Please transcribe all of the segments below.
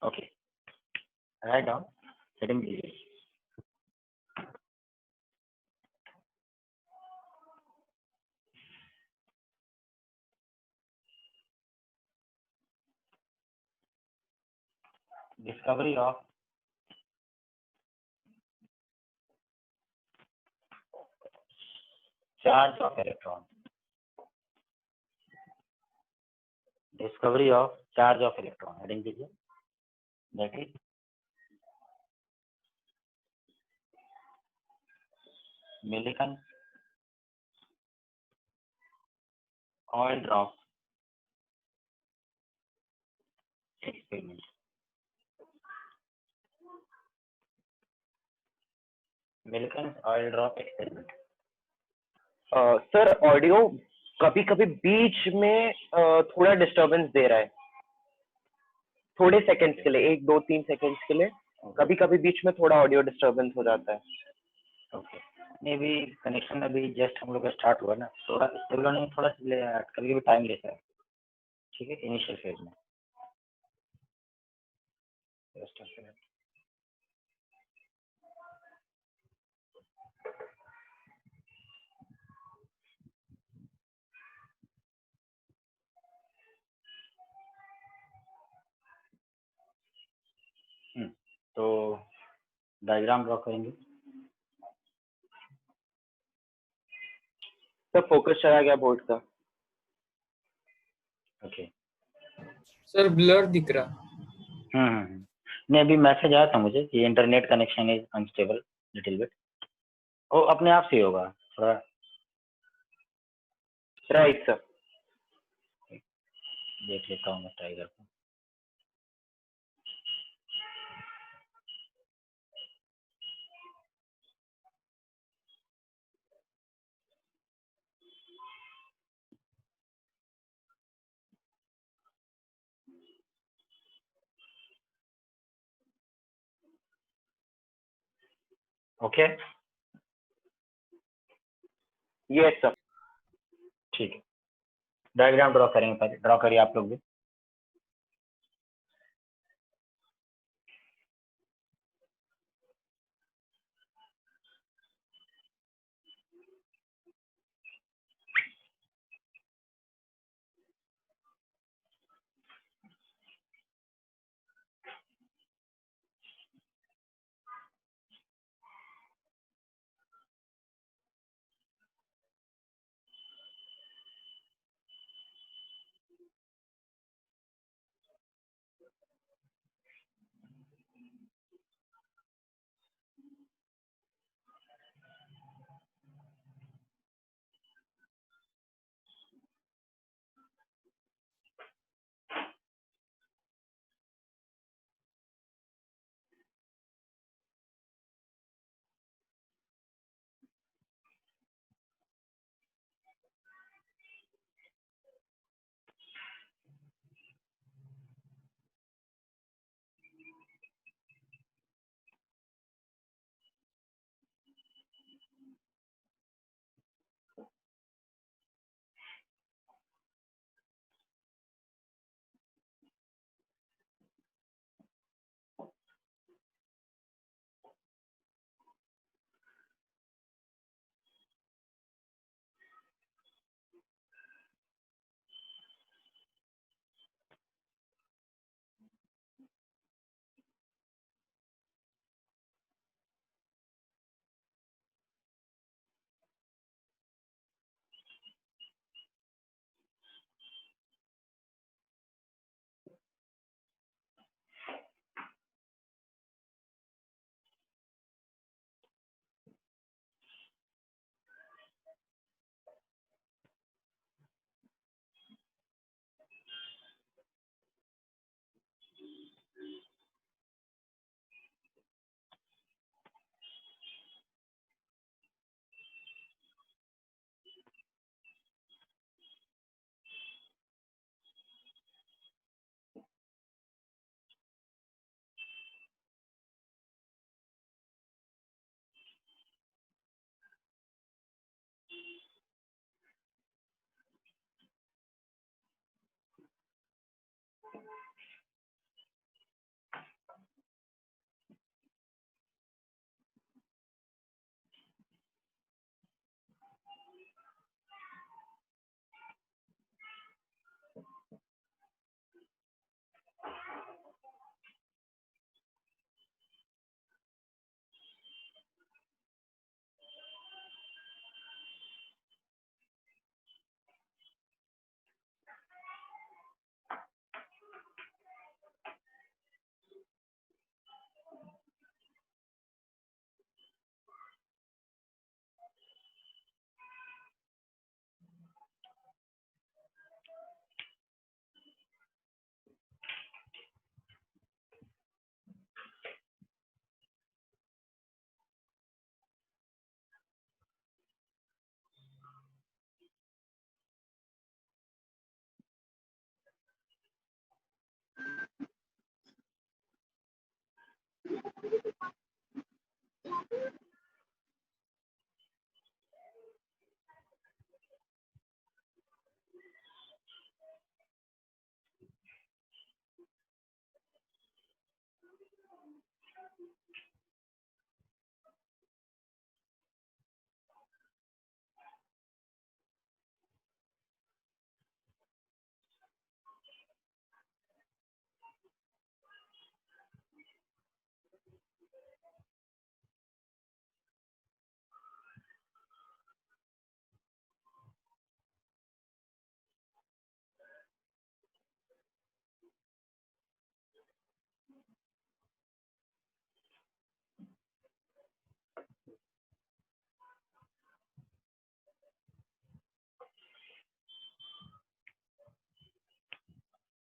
Okay, write down, setting कीजिए। Discovery of charge of electron, discovery of charge of electron, heading कीजिए। That is Millikan oil drop experiment. Millikan oil drop experiment. Sir audio कभी कभी बीच में थोड़ा disturbance दे रहा है, थोड़े seconds के लिए, 1 2 3 सेकंड्स के लिए कभी कभी बीच में थोड़ा ऑडियो डिस्टरबेंस हो जाता है। ओके, नहीं भी कनेक्शन अभी जस्ट हम लोग का स्टार्ट हुआ ना, थोड़ा स्टेबल होने में थोड़ा कभी कभी टाइम लेता है, ठीक है, इनिशियल फेज में। Just a second. तो डायग्राम ड्रॉ करेंगे। सर फोकस चला गया बोर्ड का। ओके, सर ब्लर दिख रहा। नहीं अभी मैसेज आया था मुझे कि internet connection is unstable little bit, वो अपने आप से होगा थोड़ा। Right sir. देख लेता हूँ मैं टाइगर को। Okay, yes sir. ठीक है, डायग्राम ड्रॉ करेंगे, पहले ड्रॉ करिए आप लोग भी।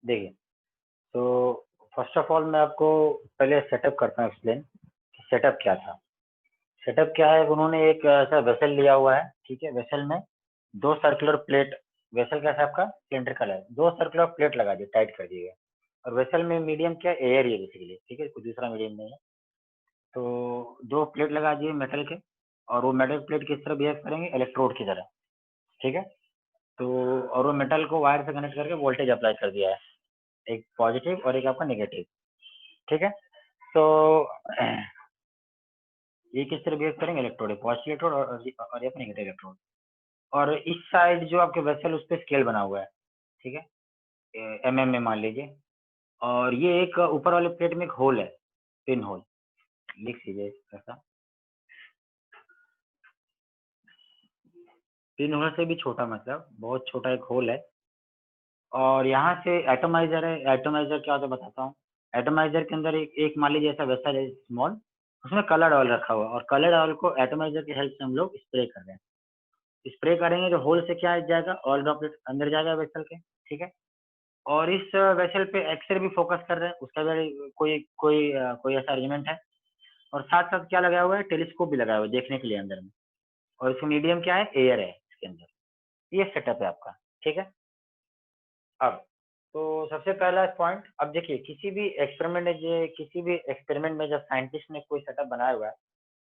देखिए, तो फर्स्ट ऑफ ऑल मैं आपको पहले सेटअप करता हूँ एक्सप्लेन कि सेटअप क्या था। सेटअप क्या है, उन्होंने एक ऐसा वेसल लिया हुआ है, ठीक है। वेसल में 2 सर्कुलर प्लेट, वेसल कैसा आपका सिलिंड्रिकल है, 2 सर्कुलर प्लेट लगा दिए, टाइट कर दिए। और वेसल में मीडियम क्या एयर ही है बेसिकली, ठीक है, कुछ दूसरा मीडियम नहीं है। तो 2 प्लेट लगा दिए मेटल के, और वो मेटल प्लेट किस तरह बिहेव करेंगे, इलेक्ट्रोड की तरह, ठीक है। तो और वो मेटल को वायर से कनेक्ट करके वोल्टेज अप्लाई कर दिया है, एक पॉजिटिव और एक आपका नेगेटिव, ठीक है। तो ये किस तरह बिहेव करेंगे, इलेक्ट्रोड, पॉजिटिव इलेक्ट्रोड और ये अपना नेगेटिव इलेक्ट्रोड। और इस साइड जो आपके वेसल उस पर स्केल बना हुआ है, ठीक है, एमएम में मान लीजिए। और ये एक ऊपर वाले प्लेट में एक होल है, पिन होल, लिख लीजिए ऐसा। पिन होल से भी छोटा, मतलब बहुत छोटा एक होल है। और यहाँ से एटोमाइजर है। एटोमाइजर क्या होता है बताता हूँ। एटोमाइजर के अंदर एक मान लीजिए ऐसा वेसल है स्मॉल, उसमें कलर्ड ऑयल रखा हुआ है, और कलर्ड ऑयल को एटोमाइजर की हेल्प से हम लोग स्प्रे कर रहे हैं। स्प्रे करेंगे तो होल से क्या जाएगा, ऑयल ड्रॉपलेट अंदर जाएगा वेसल के, ठीक है। और इस वेसल पे एक्सरे भी फोकस कर रहे हैं, उसका भी कोई ऐसा अरेंजमेंट है। और साथ साथ क्या लगाया हुआ है, टेलीस्कोप भी लगाया हुआ है देखने के लिए अंदर में। और इसमें मीडियम क्या है, एयर है इसके अंदर। ये सेटअप है आपका, ठीक है। अब तो सबसे पहला पॉइंट, अब देखिए किसी भी एक्सपेरिमेंट में जब साइंटिस्ट ने कोई सेटअप बनाया हुआ है,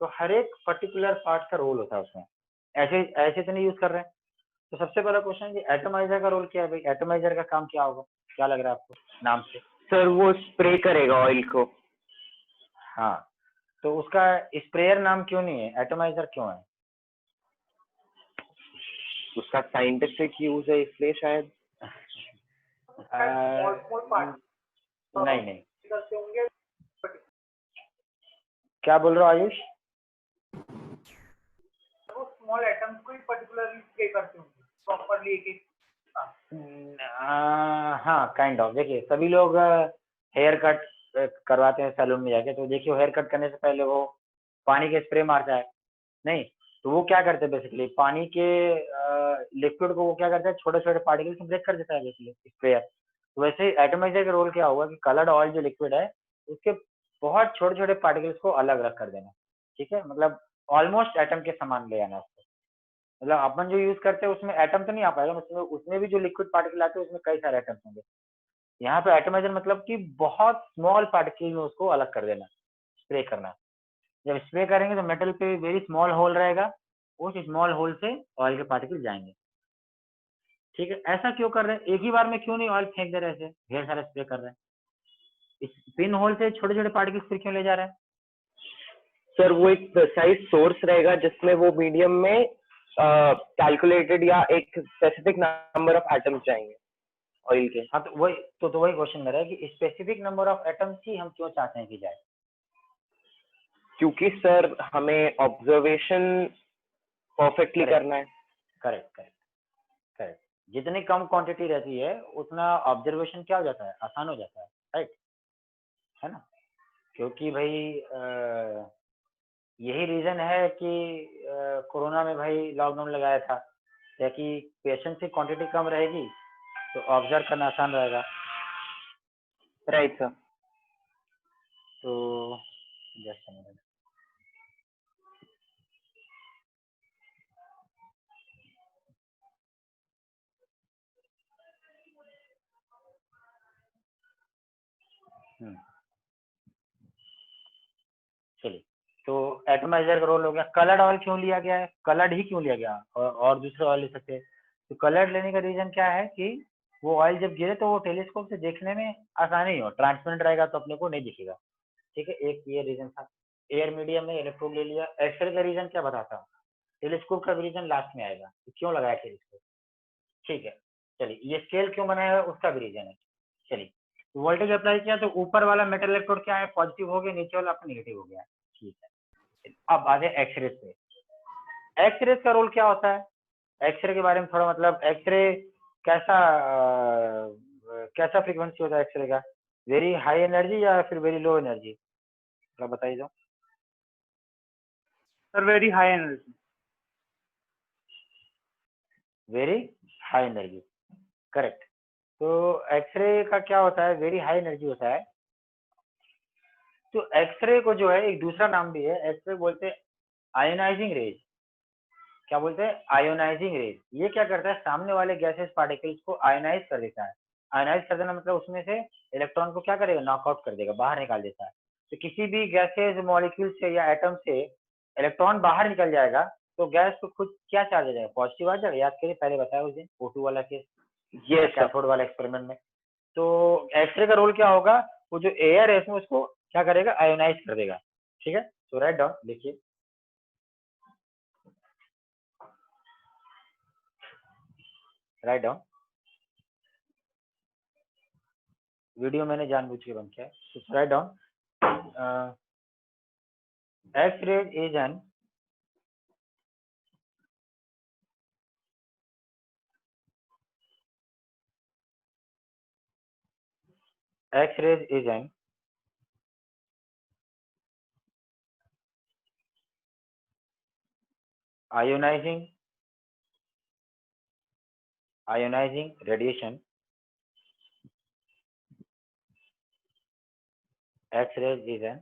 तो हर एक पर्टिकुलर पार्ट का रोल होता है उसमें। ऐसे ऐसे तो नहीं यूज कर रहे हैं। तो सबसे पहला क्वेश्चन है, एटोमाइजर का रोल क्या है भाई, एटोमाइजर का काम क्या होगा, क्या लग रहा है आपको नाम से? सर वो स्प्रे करेगा ऑयल को। हाँ, तो उसका स्प्रेयर नाम क्यों नहीं है, एटोमाइजर क्यों है? उसका साइंटिफिक यूज है इसलिए शायद। नहीं नहीं, क्या बोल रहे हो आयुष? वो स्मॉल एटम्स को ही पर्टिकुलरली स्प्रे करते होंगे प्रॉपरली एक एक। हाँ काइंड ऑफ। देखिए सभी लोग हेयर कट करवाते हैं सैलून में जाके, तो देखिए हेयर कट करने से पहले वो पानी के स्प्रे मारता है, नहीं? तो वो क्या करते हैं बेसिकली, पानी के लिक्विड को वो क्या करता है, छोटे छोटे पार्टिकल्स में ब्रेक कर देता है बेसिकली स्प्रेयर। तो वैसे ही एटोमाइजर का रोल क्या होगा कि कलर्ड ऑयल जो लिक्विड है उसके बहुत छोटे छोटे पार्टिकल्स को अलग अलग कर देना, ठीक है। मतलब ऑलमोस्ट एटम के समान ले आना उसको। मतलब अपन जो यूज करते हैं उसमें एटम तो नहीं आ पाएगा, उसमें उसमें भी जो लिक्विड पार्टिकल आते हैं उसमें कई सारे एटम्स होंगे। यहाँ पे एटोमाइजर मतलब कि बहुत स्मॉल पार्टिकल में उसको अलग कर देना, स्प्रे करना। जब स्प्रे करेंगे तो मेटल पे वेरी स्मॉल होल रहेगा, उस स्मॉल होल से ऑयल के पार्टिकल जाएंगे, ठीक है। ऐसा क्यों कर रहे हैं, एक ही बार में क्यों नहीं ऑयल फेंक दे रहे, ऐसे ढेर सारा स्प्रे कर रहे हैं? इस पिन होल से छोटे छोटे पार्टिकल्स फिर क्यों ले जा रहे हैं? सर वो एक प्रिसाइज सोर्स रहेगा जिसमें वो मीडियम में कैलकुलेटेड या एक स्पेसिफिक नंबर ऑफ एटम्स जाएंगे ऑयल के। हाँ, तो वही क्वेश्चन मेरा है कि स्पेसिफिक नंबर ऑफ एटम्स ही हम क्यों चाहते हैं कि जाए? क्योंकि सर हमें ऑब्जर्वेशन परफेक्टली करना है। Correct correct correct. जितनी कम क्वांटिटी रहती है उतना ऑब्जर्वेशन क्या हो जाता है, आसान हो जाता है, राइट, है ना। क्योंकि भाई यही रीजन है कि कोरोना में भाई लॉकडाउन लगाया था, ताकि पेशेंट की क्वांटिटी कम रहेगी तो ऑब्जर्व करना आसान रहेगा। Right sir. तो जस्ट मिनट, चलिए। तो एटोमाइजर का रोल हो गया। कलर्ड ऑयल क्यों लिया गया है, कलर्ड ही क्यों लिया गया, और दूसरे ऑयल ले सकते हैं? तो कलर्ड लेने का रीजन क्या है कि वो ऑयल जब गिरे तो वो टेलीस्कोप से देखने में आसानी हो, ट्रांसपेरेंट रहेगा तो अपने को नहीं दिखेगा, ठीक है। एक ये रीजन था। एयर मीडियम में इलेक्ट्रोड ले लिया। एक्सरे का रीजन क्या बताता हूँ, टेलीस्कोप का रीजन लास्ट में आएगा कि क्यों लगाया टेलीस्कोप, ठीक है। चलिए, ये स्केल क्यों बनाया है उसका भी रीजन है। चलिए, वोल्टेज अप्लाई किया तो ऊपर वाला मेटल इलेक्ट्रोड क्या है, पॉजिटिव हो गया, नीचे वाला आपका निगेटिव हो गया, ठीक है। अब आगे एक्सरे पे। एक्सरे का रोल क्या होता है, एक्सरे के बारे में थोड़ा, मतलब एक्सरे कैसा कैसा फ्रीक्वेंसी होता है एक्सरे का, वेरी हाई एनर्जी या फिर वेरी लो एनर्जी, थोड़ा बताइए दो। Sir very high energy. Very high energy, correct. तो एक्सरे का क्या होता है, वेरी हाई एनर्जी होता है। तो एक्सरे को जो है एक दूसरा नाम भी है, एक्सरे बोलते हैं आयोनाइजिंग रेज। क्या बोलते हैं, आयोनाइजिंग रेज। ये क्या करता है, सामने वाले गैसेस पार्टिकल्स को आयोनाइज कर देता है। आयोनाइज कर देना मतलब उसमें से इलेक्ट्रॉन को क्या करेगा, नॉकआउट कर देगा, बाहर निकाल देता है। तो किसी भी गैसेज मॉलिक्यूल से या एटम से इलेक्ट्रॉन बाहर निकल जाएगा तो गैस को खुद क्या चार्ज आ जाएगा, पॉजिटिव आ जाएगा। याद करिए पहले बताया उस दिन O2 वाला केस, यस सर। कैथोड वाला एक्सपेरिमेंट में। तो एक्सरे का रोल क्या होगा, वो जो एयर है उसमें उसको क्या करेगा, आयोनाइज कर देगा। ठीक है, तो राइट डाउन देखिए, राइट डाउन। वीडियो मैंने जानबूझ के बंद किया है, तो write down. X-ray is an X-ray is an ionizing radiation. X-ray is an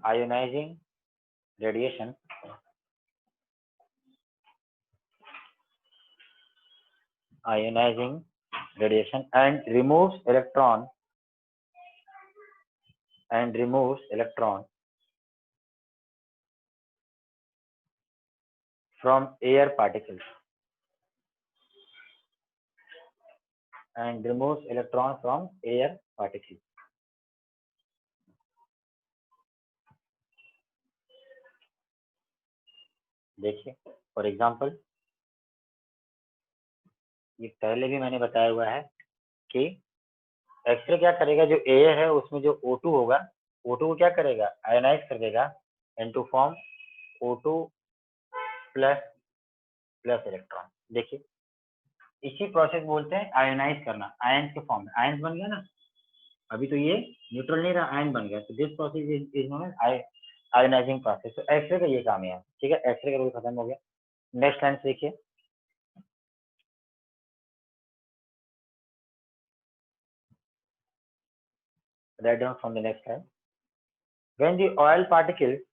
ionizing radiation and removes electron from air particles देखिए फॉर एग्जाम्पल, ये पहले भी मैंने बताया हुआ है कि एक्सरे क्या करेगा, जो एयर है उसमें जो O2 होगा, O2 को क्या करेगा, आयोनाइज कर देगा into form O2 plus electron. देखिए इसी प्रोसेस बोलते हैं आयोनाइज करना, आयन के फॉर्म में। आयन बन गया ना, अभी तो ये न्यूट्रल नहीं रहा, आयन बन गया। तो this process is known as ionising process. तो एक्सरे का ये काम है। ठीक है, एक्सरे का रोल खत्म हो गया। नेक्स्ट लाइन देखिए, write down from the next slide. When the oil particles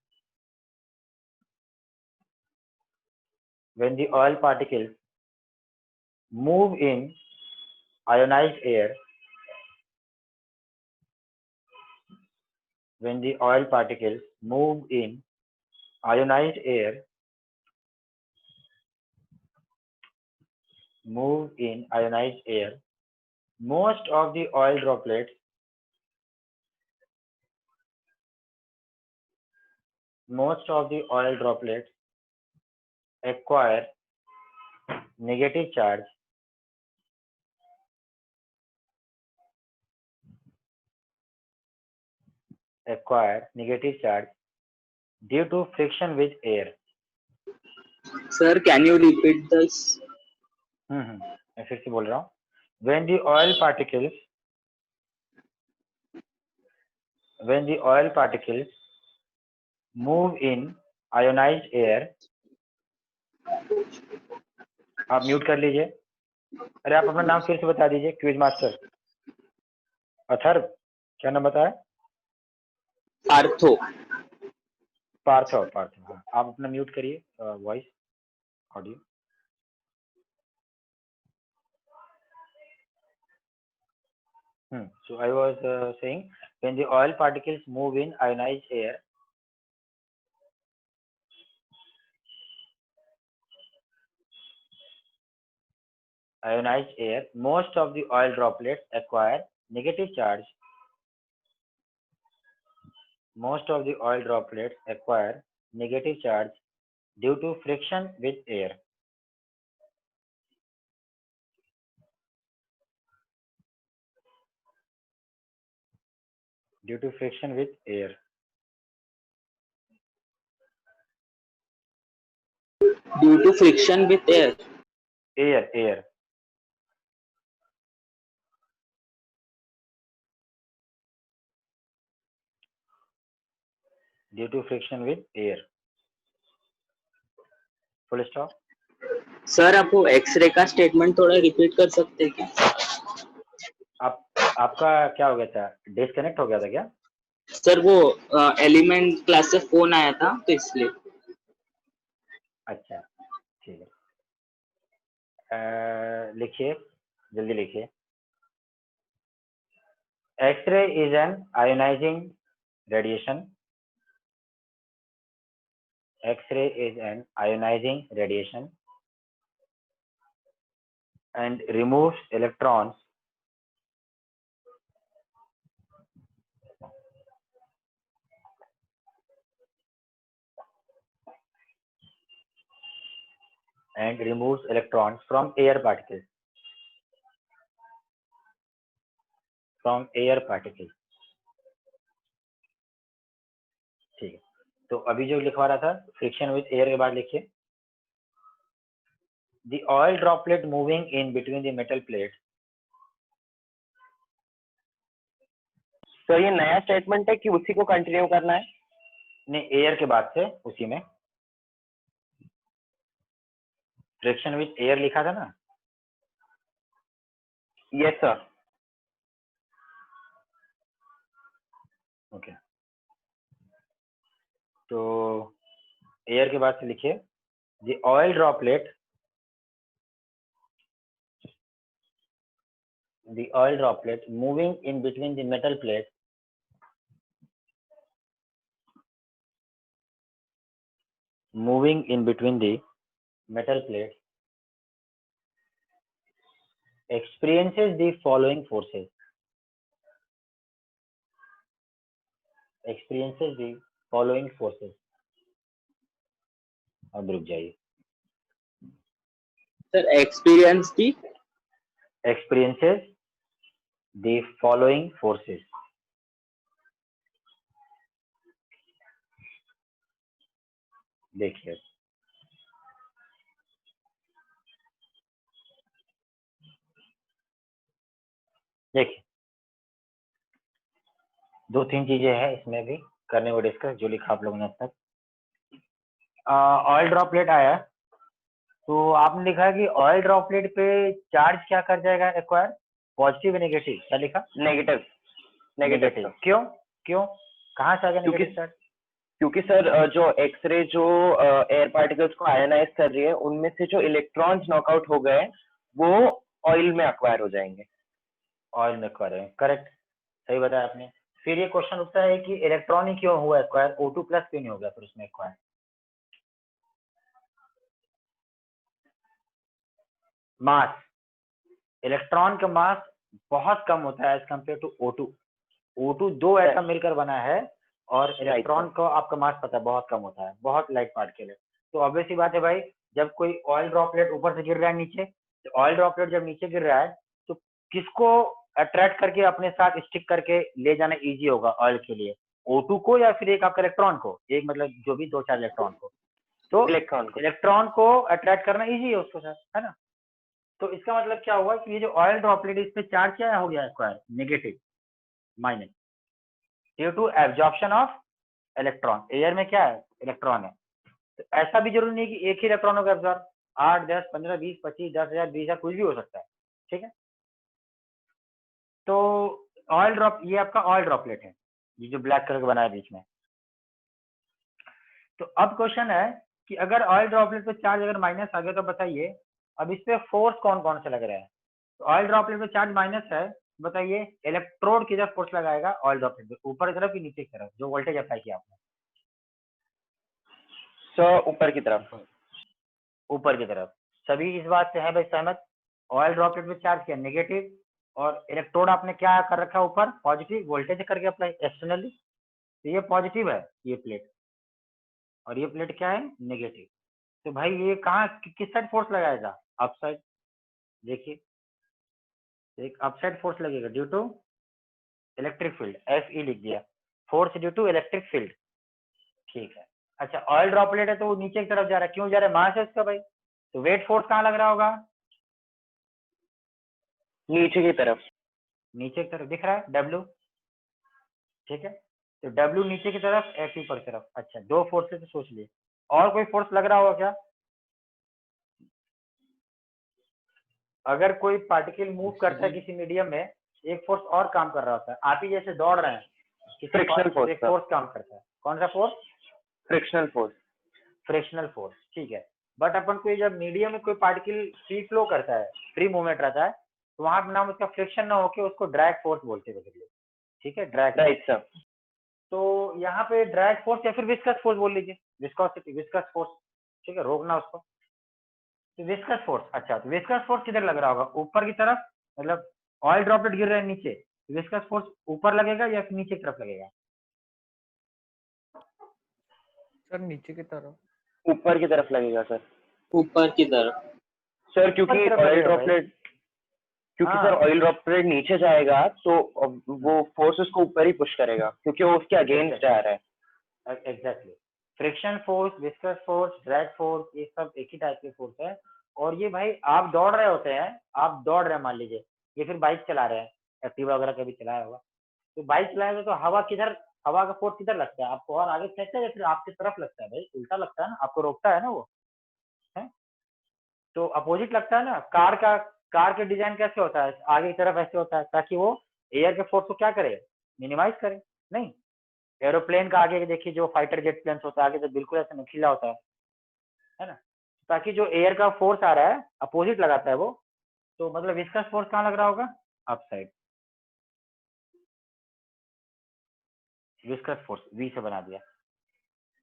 move in ionized air, most of the oil droplets acquire negative charge due to friction with air. Sir, can you repeat this? मैं फिर से बोल रहा हूँ, when the oil particles move in ionized air, आप mute कर लीजिए। अरे आप अपना नाम फिर से बता दीजिए, क्विज मास्टर अथर्व, क्या नाम बताया? पार्थो। पार्थो। हाँ, आप अपना म्यूट करिए voice audio. So I was saying, when the oil particles move in ionized air, most of the oil droplets acquire negative charge due to friction with air. Due to friction with air. Due to friction with air. Air. Due to friction with air. Full stop. Sir आप वो x ray का statement थोड़ा repeat कर सकते हैं क्या? आपका क्या हो गया था, डिस्कनेक्ट हो गया था क्या? सर वो एलिमेंट क्लास से फोन आया था तो इसलिए। अच्छा ठीक है, लिखिए, जल्दी लिखिए। X-ray is an ionising radiation. X-ray is an ionizing radiation and removes electrons from air particles. ठीक है, तो अभी जो लिखवा रहा था फ्रिक्शन विद एयर के बाद लिखिए the oil droplet moving in between the metal plates. तो ये नया स्टेटमेंट है कि उसी को कंटिन्यू करना है? नहीं, एयर के बाद से उसी में फ्रिक्शन विद एयर लिखा था ना। Yes sir. ओके, तो एयर के बाद से लिखिए the oil droplet moving in between the metal plates experiences the following forces. अब रुक जाइए। सर एक्सपीरियंस की experiences the following forces. देखिए, दो तीन चीजें हैं इसमें भी करने को डिस्कस, जो लिखा आप लोगों ने अब तक। ऑयल ड्रॉपलेट आया तो आपने लिखा कि ऑयल ड्रॉपलेट पे चार्ज क्या कर जाएगा एक्वायर, पॉजिटिव नेगेटिव, क्या लिखा? नेगेटिव। क्यों कहाँ से आ गया नेगेटिव चार्ज? क्योंकि सर जो एक्सरे जो एयर पार्टिकल्स को आयोनाइज कर रही है उनमें से जो इलेक्ट्रॉन्स नॉकआउट हो गए वो ऑयल में एक्वायर हो जाएंगे। ऑयल में एक्वायर है, करेक्ट, सही बताया आपने। फिर ये क्वेश्चन उठता है कि इलेक्ट्रॉन ही क्यों हुआ एक्वायर, O2 प्लस क्यों नहीं हो गया फिर उसमें एक्वायर? मास, इलेक्ट्रॉन का मास बहुत कम होता है as compare to O2। O2 दो एटम मिलकर बना है और इलेक्ट्रॉन का आपका मास पता है बहुत कम होता है, बहुत लाइट पार्टिकल है। तो ऑब्वियस सी बात है भाई, जब कोई ऑयल ड्रॉपलेट ऊपर से गिर रहा है नीचे, तो ऑयल ड्रॉपलेट जब नीचे गिर रहा है तो किसको अट्रैक्ट करके अपने साथ स्टिक करके ले जाना इजी होगा ऑयल के लिए? O2 को या फिर एक आपका इलेक्ट्रॉन को, एक मतलब जो भी दो चार इलेक्ट्रॉन को, तो इलेक्ट्रॉन को अट्रैक्ट करना इजी है उसके साथ, है ना। तो इसका मतलब क्या हुआ कि ये जो ऑयल ड्रॉपलेट इस पे चार्ज क्या हो गया acquire, negative, minus, due to absorption of electron. Air में क्या है, इलेक्ट्रॉन है, तो ऐसा भी जरूरी नहीं कि एक ही इलेक्ट्रॉन होगा एब्जॉर्ब, 8 10 15 20 25 10,000 20,000 कुछ भी हो सकता है, ठीक है। तो ऑयल ड्रॉप, ये आपका ऑयल ड्रॉपलेट है, ये जो ब्लैक कलर का बना है बीच में। तो अब क्वेश्चन है कि अगर ऑयल ड्रॉपलेट पे चार्ज अगर माइनस आ गया तो बताइए अब इस पे फोर्स कौन कौन सा लग रहा है? तो ऑयल ड्रॉपलेट पे चार्ज माइनस है, बताइए इलेक्ट्रोड की तरफ फोर्स लगाएगा ऑयल ड्रॉपलेट पे, ऊपर की तरफ कि नीचे की तरफ, जो वोल्टेज अप्लाई किया आपने? ऊपर की तरफ। ऊपर की तरफ। सभी इस बात से है भाई सहमत? ऑयल ड्रॉपलेट पे चार्ज किया नेगेटिव और इलेक्ट्रोड आपने क्या कर रखा है ऊपर, पॉजिटिव वोल्टेज करके अप्लाई एक्सटर्नली, तो ये पॉजिटिव है ये प्लेट और ये प्लेट क्या है, नेगेटिव। तो भाई ये कहाँ किस साइड फोर्स लगाएगा, अप साइड। देखिए एक अप साइड फोर्स लगेगा due to electric field, FE लिख दिया, force due to electric field, ठीक है। अच्छा ऑयल ड्रॉपलेट है तो वो नीचे की तरफ जा रहा है, क्यों जा रहा है, मास है उसका भाई, तो वेट फोर्स कहाँ लग रहा होगा, नीचे की तरफ। नीचे की तरफ दिख रहा है W, ठीक है। तो W नीचे की तरफ, FE ऊपर की तरफ। अच्छा दो फोर्स तो सोच लिए, और कोई फोर्स लग रहा होगा क्या? अगर कोई पार्टिकल मूव करता है किसी मीडियम में एक फोर्स और काम कर रहा होता है। आप ही जैसे दौड़ रहे हैं, Frictional force, एक sir. फोर्स काम करता है। कौन सा force? Frictional force. Frictional force, ठीक है। बट अपन को जब मीडियम में कोई पार्टिकल फ्री फ्लो करता है, फ्री मूवमेंट रहता है, तो वहां पे नाम उसका फ्रिक्शन ना होके उसको ड्रैग फोर्स बोलते हैं बेसिकली, ठीक है, ड्रैग। Right sir. तो यहाँ पे ड्रैग फोर्स या फिर विस्कस फोर्स बोल लीजिए, विस्कोसिटी, विस्कस फोर्स, ठीक है, रोकना उसको। तो विस्कस फोर्स, अच्छा, तो विस्कस फोर्स किधर लग रहा होगा? ऊपर की तरफ, मतलब ऑयल ड्रॉपलेट गिर रहे हैं नीचे, विस्कस फोर्स ऊपर लगेगा या फिर नीचे की तरफ लगेगा? सर नीचे की तरफ। ऊपर की तरफ लगेगा सर। ऊपर की तरफ। सर क्योंकि ऊपर की तरफ ऑयल लगेगा भाई। ड्रॉपलेट, क्योंकि हाँ। सर ऑयल ड्रॉपलेट नीचे जाएगा तो वो फोर्स उसको ऊपर ही पुश करेगा क्योंकि वो उसके अगेंस्ट जा रहा है। Exactly. Friction force, viscous force, drag force, ये सब एक ही टाइप के फोर्स है। और ये भाई आप दौड़ रहे होते हैं, आप दौड़ रहे हैं मान लीजिए, ये फिर बाइक चला रहे हैं, एक्टिवा वगैरह कभी चलाया होगा, तो बाइक चलाएंगे तो हवा किधर, हवा का फोर्स किधर लगता है? आपको और आगे खींचता है या फिर आपकी तरफ लगता है? भाई उल्टा लगता है ना, आपको रोकता है ना वो, है? तो अपोजिट लगता है ना। कार के डिजाइन कैसे होता है? आगे की तरफ ऐसे होता है ताकि वो एयर के फोर्स को क्या करे, मिनिमाइज करे। नहीं, एरोप्लेन का आगे देखिए, जो फाइटर जेट प्लेन होता है आगे तो बिल्कुल ऐसा नुकीला होता है ना, ताकि जो एयर का फोर्स आ रहा है अपोजिट लगाता है वो। तो मतलब विस्कस फोर्स कहाँ लग रहा होगा? Up side. Viscous force V से बना दिया।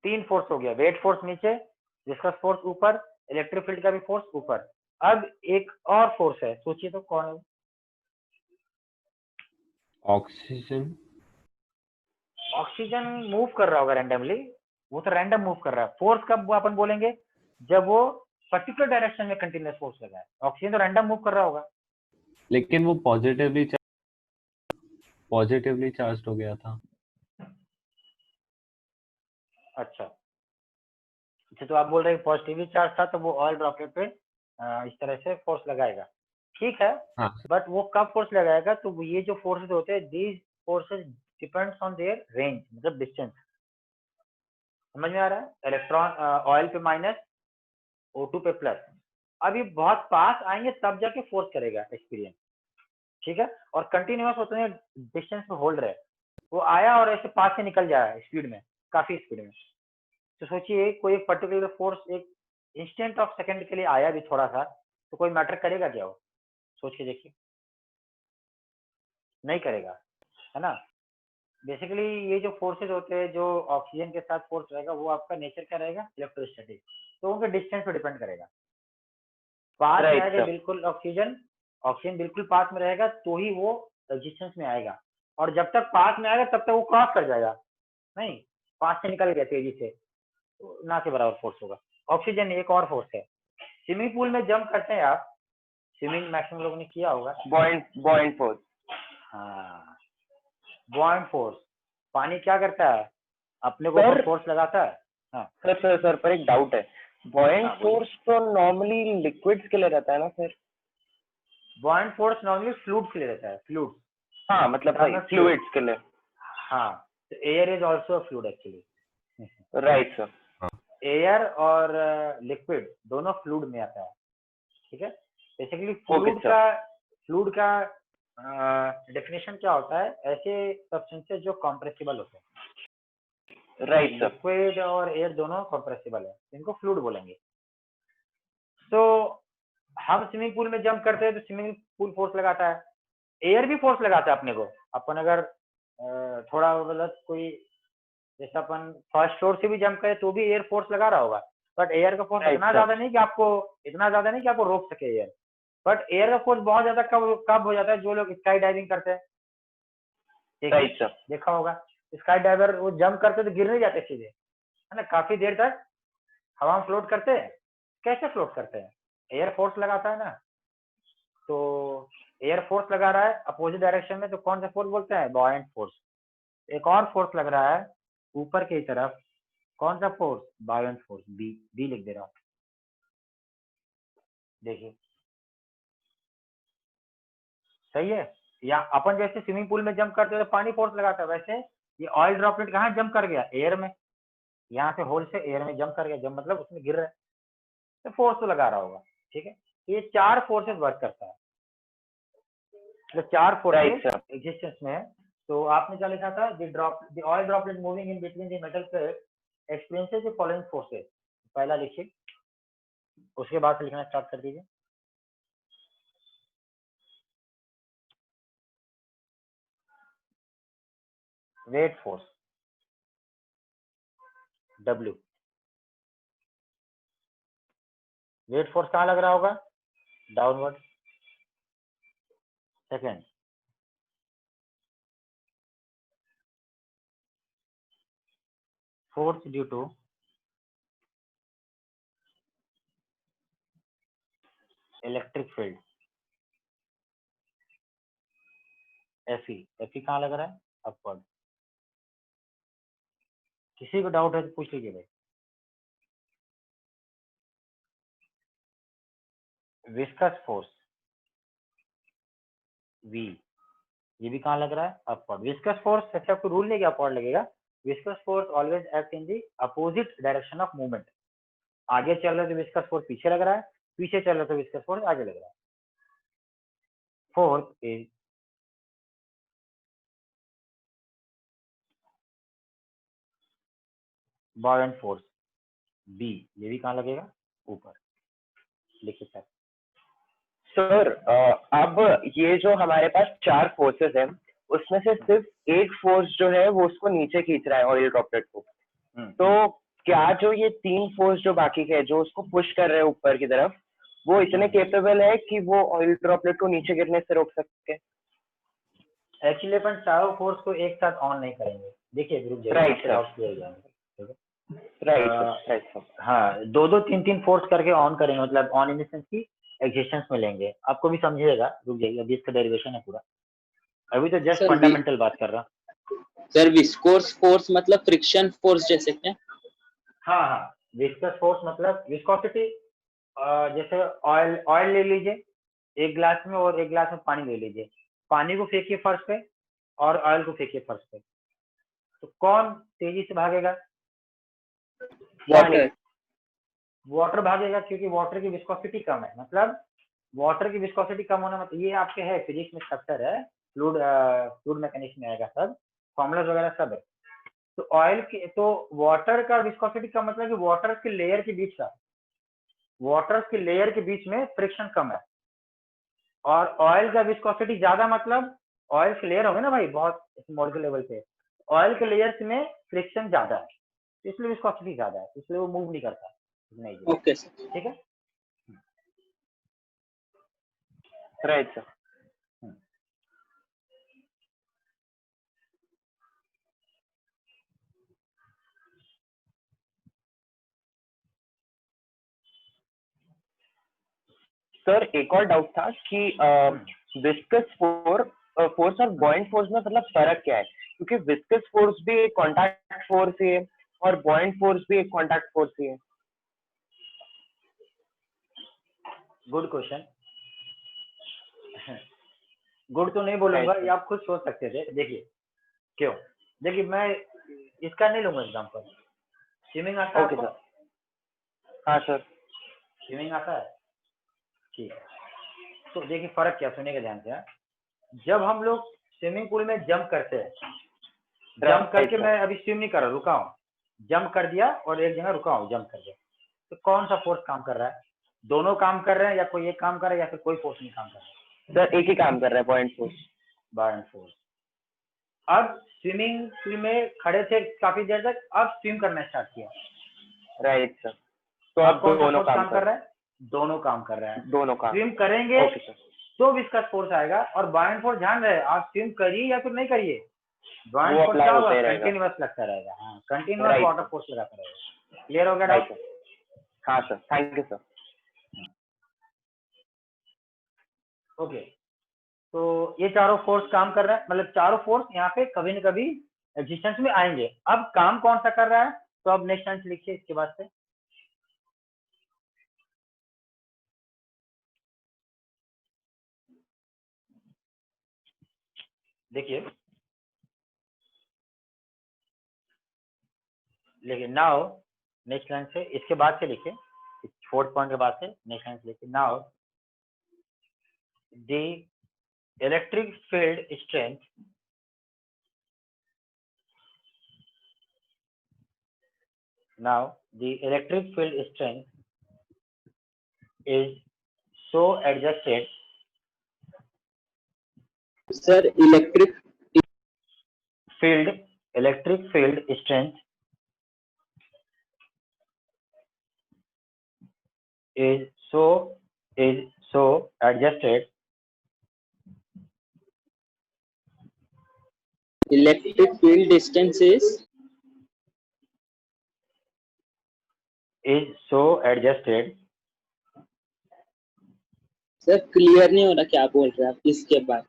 3 फोर्स हो गया, वेट फोर्स नीचे, विस्कस फोर्स ऊपर, इलेक्ट्रिक फील्ड का भी फोर्स ऊपर। अब एक और फोर्स है, सोचिए तो कौन है वो? ऑक्सीजन। ऑक्सीजन मूव कर रहा होगा रैंडमली, वो तो रैंडम मूव कर रहा है। फोर्स कब वो अपन बोलेंगे? जब वो पर्टिकुलर डायरेक्शन में कंटिन्यूस फोर्स लगा है। ऑक्सीजन तो रैंडम मूव कर रहा होगा। लेकिन वो पॉजिटिवली चार्ज हो गया था। अच्छा, तो आप बोल रहे हैं पॉजिटिवली चार्ज था तो वो ऑयल ड्रॉपलेट पे इस तरह से फोर्स लगाएगा, ठीक है। हाँ। बट वो कब फोर्स लगाएगा? तो ये जो फोर्सेस होते हैं, these forces depends on their range, मतलब डिस्टेंस। समझ में आ रहा है? इलेक्ट्रॉन ऑयल पे माइनस, O2 पे प्लस। अब ये बहुत पास आएंगे तब जाके फोर्स करेगा एक्सपीरियंस, ठीक है। और कंटिन्यूअस होते हैं, डिस्टेंस पे होल्ड रहे, वो आया और ऐसे पास से निकल जाए स्पीड में, काफी स्पीड में। तो सोचिए कोई एक पर्टिकुलर फोर्स एक इंस्टेंट ऑफ सेकंड के लिए आया भी थोड़ा सा, तो कोई मैटर करेगा क्या वो? सोच के देखिए, नहीं करेगा, है ना। बेसिकली ये जो फोर्सेज होते हैं, जो ऑक्सीजन के साथ फोर्स रहेगा, वो आपका नेचर क्या रहेगा? इलेक्ट्रोस्टैटिक। तो उनके डिस्टेंस पे डिपेंड करेगा। पास में राइट आएगा सर। बिल्कुल ऑक्सीजन बिल्कुल पास में रहेगा तो ही वो रेजिस्टेंस में आएगा। और जब तक पास में आएगा तब तक वो क्रॉस कर जाएगा, नहीं, पास से निकल गया तेजी से, तो ना के बराबर फोर्स होगा। ऑक्सीजन एक और फोर्स है। स्विमिंग पूल में जंप करते हैं आप, स्विमिंग मैक्सिमम लोगों ने किया होगा। बॉइंट फोर्स। हाँ, बॉइंट फोर्स। पानी क्या करता है? अपने को ऊपर फोर्स लगाता है। हाँ सर पर एक डाउट है। बॉइंट हाँ, बोलिए। फोर्स तो नॉर्मली लिक्विड्स के लिए रहता है ना सर? बॉइंट फोर्स नॉर्मली फ्लूइड्स के लिए रहता है, फ्लूइड। हाँ मतलब वही फ्लूइड्स के लिए। हाँ, तो air is also fluid actually. Right sir. Air और लिक्विड दोनों फ्लूइड में आता है, ठीक है। बेसिकली फ्लूइड का डेफिनेशन क्या होता है? ऐसे सब्सटेंसेस जो कॉम्प्रेसिबल होते हैं। Right sir. लिक्विड और एयर दोनों कॉम्प्रेसिबल है, इनको फ्लूइड बोलेंगे। तो हम स्विमिंग पूल में जंप करते हैं तो स्विमिंग पूल फोर्स लगाता है, एयर भी फोर्स लगाता है अपने को। अपन अगर थोड़ा मतलब कोई, जैसे अपन फर्स्ट फ्लोर से भी जंप करे तो भी एयर फोर्स लगा रहा होगा, बट एयर का फोर्स इतना ज्यादा नहीं कि आपको रोक सके एयर। बट एयर का फोर्स बहुत ज्यादा कब हो जाता है? जो लोग स्काई डाइविंग करते हैं, राइट सर, देखा होगा, स्काई डाइवर वो जंप करते तो गिर नहीं जाते सीधे, है ना, काफी देर तक हवा में फ्लोट करते हैं। कैसे फ्लोट करते हैं? एयर फोर्स लगाता है ना। तो एयर फोर्स लगा रहा है अपोजिट डायरेक्शन में, तो कौन सा फोर्स बोलते हैं? Buoyant force. एक और फोर्स लग रहा है ऊपर की तरफ, कौन सा फोर्स? बायोंट फोर्स, बी लिख दे रहा हूं, देखिए सही है। या अपन जैसे स्विमिंग पूल में जंप करते हैं तो पानी फोर्स लगाता है, वैसे ये ऑयल ड्रॉपलेट कहाँ जंप कर गया? एयर में। यहाँ से होल से एयर में जंप कर गया, जंप मतलब उसमें गिर रहा है, तो फोर्स तो लगा रहा होगा, ठीक है। तो ये 4 फोर्सेस वर्क करता है। मतलब 4 Right, फोर्सेस sir. एग्जिस्टेंस में है। तो आपने क्या लिखा था, the oil droplet moving in between the metal plate experiences the following forces. पहला लिखिए, उसके बाद से लिखना स्टार्ट कर दीजिए। Weight force W। Weight force कहाँ लग रहा होगा, downward. Second, force due to electric field FE। FE कहाँ लग रहा है, अपवर्ड। किसी को डाउट है तो पूछ लीजिए भाई। विस्कस फोर्स V, ये भी कहाँ लग रहा है, अपवर्ड। विस्कस फोर्स ऐसे आपको रूल नहीं कि अपवर्ड लगेगा। Viscous force always act in the opposite direction of movement. आगे चल रहा है तो विस्कस फोर्स पीछे लग रहा है, पीछे चल रहा है तो विस्कस फोर्स आगे लग रहा है। Fourth is buoyant force B, ये भी कहाँ लगेगा, ऊपर। लिखिए सर। सर अब ये जो हमारे पास 4 फोर्सेस हैं, उसमें से सिर्फ एक फोर्स जो है वो उसको नीचे खींच रहा है ऑयल ड्रॉपलेट को। तो क्या जो ये 3 फोर्स जो बाकी के हैं जो उसको पुश कर रहे हैं ऊपर की तरफ, वो इतने केपेबल है कि वो ऑयल ड्रॉपलेट को नीचे गिरने से रोक सकते हैं? एक्चुअली अपन चारों फोर्स को एक साथ ऑन नहीं करेंगे। देखिए group Right, sir. Right sir. हाँ, 2-2, 3-3 फोर्स करके ऑन करेंगे, मतलब ऑन इन द सेंस की एग्जिस्टेंस में लेंगे। आपको भी समझिएगा, रुक जाइए, अभी इसका डेरिवेशन है पूरा, अभी तो जस्ट Sir, फंडामेंटल बात कर रहा हूँ। सर विस्कोस फोर्स मतलब फ्रिक्शन फोर्स जैसे क्या? हाँ हाँ, विस्कस फोर्स मतलब विस्कोसिटी। जैसे ऑयल ले लीजिए एक ग्लास में, और एक ग्लास में पानी ले लीजिए। पानी को फेंकिए फर्श पे और ऑयल को फेंकिए फर्श पे, तो कौन तेजी से भागेगा, वाटर। वाटर भागेगा, क्योंकि वाटर की विस्कोसिटी कम है। मतलब वाटर की विस्कोसिटी कम होना, मतलब ये आपके है फिजिक्स में स्ट्रक्चर है, फ्लूइड मैकेनिक्स में आएगा, सब फॉर्मूलाज वगैरह सब है। तो ऑयल की, तो वाटर का विस्कोसिटी का मतलब कि वाटर के लेयर के बीच का, वाटर के लेयर के बीच में फ्रिक्शन कम है। और ऑयल का विस्कोसिटी ज्यादा, मतलब ऑयल के लेयर होंगे ना भाई बहुत मॉलिक्यूल लेवल पे, ऑयल के लेयर्स में फ्रिक्शन ज्यादा है, इसलिए विस्कोसिटी ज्यादा है, इसलिए वो मूव नहीं करता। नहीं, ओके सर। ठीक है। Right sir. सर एक और डाउट था कि विस्कस फोर्स और बॉयंट फोर्स में मतलब फर्क क्या है? क्योंकि विस्कस फोर्स भी एक कॉन्टैक्ट फोर्स ही है और बॉयंट फोर्स भी एक कॉन्टैक्ट फोर्स ही है। Good question. गुड तो नहीं बोलूंगा, ये आप खुद सोच सकते थे। देखिए क्यों, देखिए मैं इसका नहीं लूंगा एग्जांपल। स्विमिंग आता है ओके आपको? सर। हाँ सर। स्विमिंग आता है, ठीक है। तो देखिए फर्क क्या, सुनिएगा ध्यान से। जब हम लोग स्विमिंग पूल में जंप करते हैं, जंप करके, मैं अभी स्विम नहीं कर रहा, रुका हूँ, जंप कर दिया और एक जगह रुका हूँ जंप करके, तो कौन सा फोर्स काम कर रहा है? दोनों काम कर रहे हैं, या कोई एक काम कर रहा है, या फिर कोई फोर्स नहीं काम कर रहा है? सर एक ही काम कर रहा है, बॉयंट फोर्स। Buoyant force. अब स्विमिंग पूल में खड़े थे काफी देर तक, अब स्विम करना स्टार्ट किया। Right sir. तो अब अब कौन सा दोनों फोर्स काम कर कर रहा है? दोनों काम कर रहा है। दोनों काम। स्विम करेंगे ओके सर। तो विस्कस फोर्स आएगा, और बॉयंट फोर्स ध्यान रहे, आप स्विम करिए या फिर नहीं करिए, बॉयंट वो फोर्स अप्लाई क्या होता होगा, ही रहेगा। कंटिन्यूअस लगता रहेगा। हाँ, कंटिन्यूअस Right. वाटर फोर्स लगाता रहेगा। क्लियर हो गया राइट डाउट? सर। हाँ sir, thank you sir. Okay, तो ये चारों फोर्स काम कर रहा है, मतलब चारों फोर्स यहाँ पे कभी न कभी एग्जिस्टेंस में आएंगे। अब काम कौन सा कर रहा है, तो अब नेक्स्ट टाइम लिखिए इसके बाद से। देखिए, लेकिन नाउ नेक्स्ट लाइन से, इसके बाद से लिखिए, फोर्थ पॉइंट के बाद से नेक्स्ट लाइन से लिखिए। Now the electric field strength now the electric field strength is so adjusted Sir, electric electric field strength is so adjusted electric field distance is so adjusted sir clear नहीं हो रहा क्या बोल रहे हैं आप इसके बाद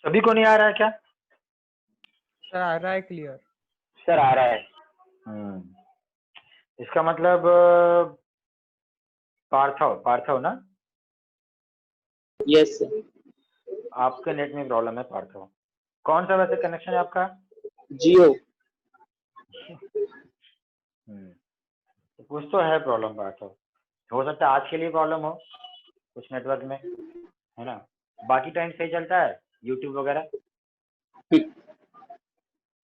सभी को नहीं आ रहा है क्या? सर आ रहा है क्लियर। सर आ रहा है। इसका मतलब पार्थव ना? यस सर आपके नेट में प्रॉब्लम है पार्थव। कौन सा वैसे कनेक्शन है आपका? जियो तो कुछ तो है प्रॉब्लम पार्थव। हो सकता है आज के लिए प्रॉब्लम हो कुछ नेटवर्क में, है ना? बाकी टाइम सही चलता है यूट्यूब वगैरह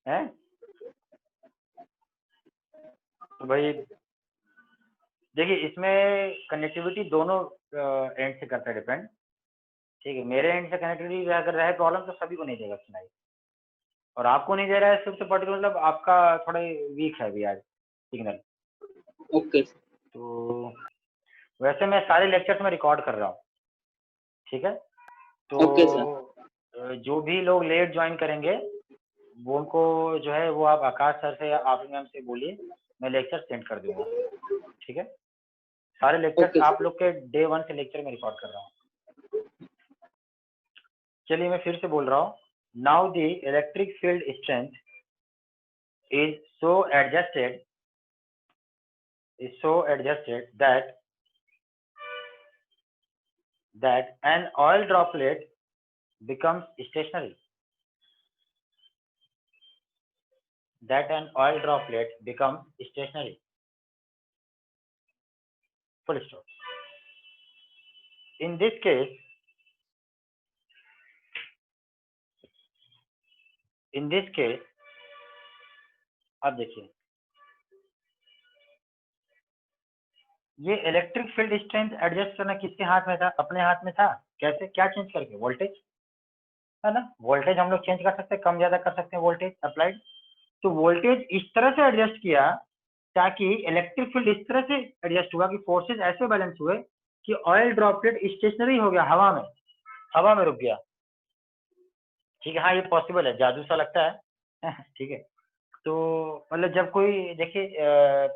है? तो भाई देखिए इसमें कनेक्टिविटी दोनों एंड से करता है डिपेंड। ठीक है, मेरे एंड से कनेक्टिविटी अगर रहे प्रॉब्लम तो सभी को नहीं देगा सुनाई, और आपको नहीं दे रहा है सिर्फ तो पर्टिकुलर मतलब आपका थोड़ा वीक है अभी आज सिग्नल। ओके तो वैसे मैं सारे लेक्चर्स में रिकॉर्ड कर रहा हूँ, ठीक है? तो ओके सर जो भी लोग लेट ज्वाइन करेंगे वो उनको जो है वो आप आकाश सर से या आफरी मैम से बोलिए, मैं लेक्चर सेंड कर दूंगा, ठीक है? सारे लेक्चर्स ओके आप लोग के डे 1 से लेक्चर में रिकॉर्ड कर रहा हूँ। चलिए मैं फिर से बोल रहा हूँ। Now the electric field strength is so adjusted that an oil droplet becomes stationary. Full stop. In this case, अब देखिए ये इलेक्ट्रिक फील्ड स्ट्रेंथ एडजस्ट करना किसके हाथ में था? अपने हाथ में था। कैसे? क्या चेंज करके? वोल्टेज, है ना? वोल्टेज हम लोग चेंज कर सकते हैं, कम ज्यादा कर सकते हैं वोल्टेज अप्लाइड। तो वोल्टेज इस तरह से एडजस्ट किया ताकि इलेक्ट्रिक फील्ड इस तरह से एडजस्ट हुआ कि फोर्सेज ऐसे बैलेंस हुए कि ऑयल ड्रॉपलेट स्टेशनरी हो गया, हवा में रुक गया। ठीक है, हाँ ये पॉसिबल है, जादू सा लगता है ठीक है। तो मतलब जब कोई देखिए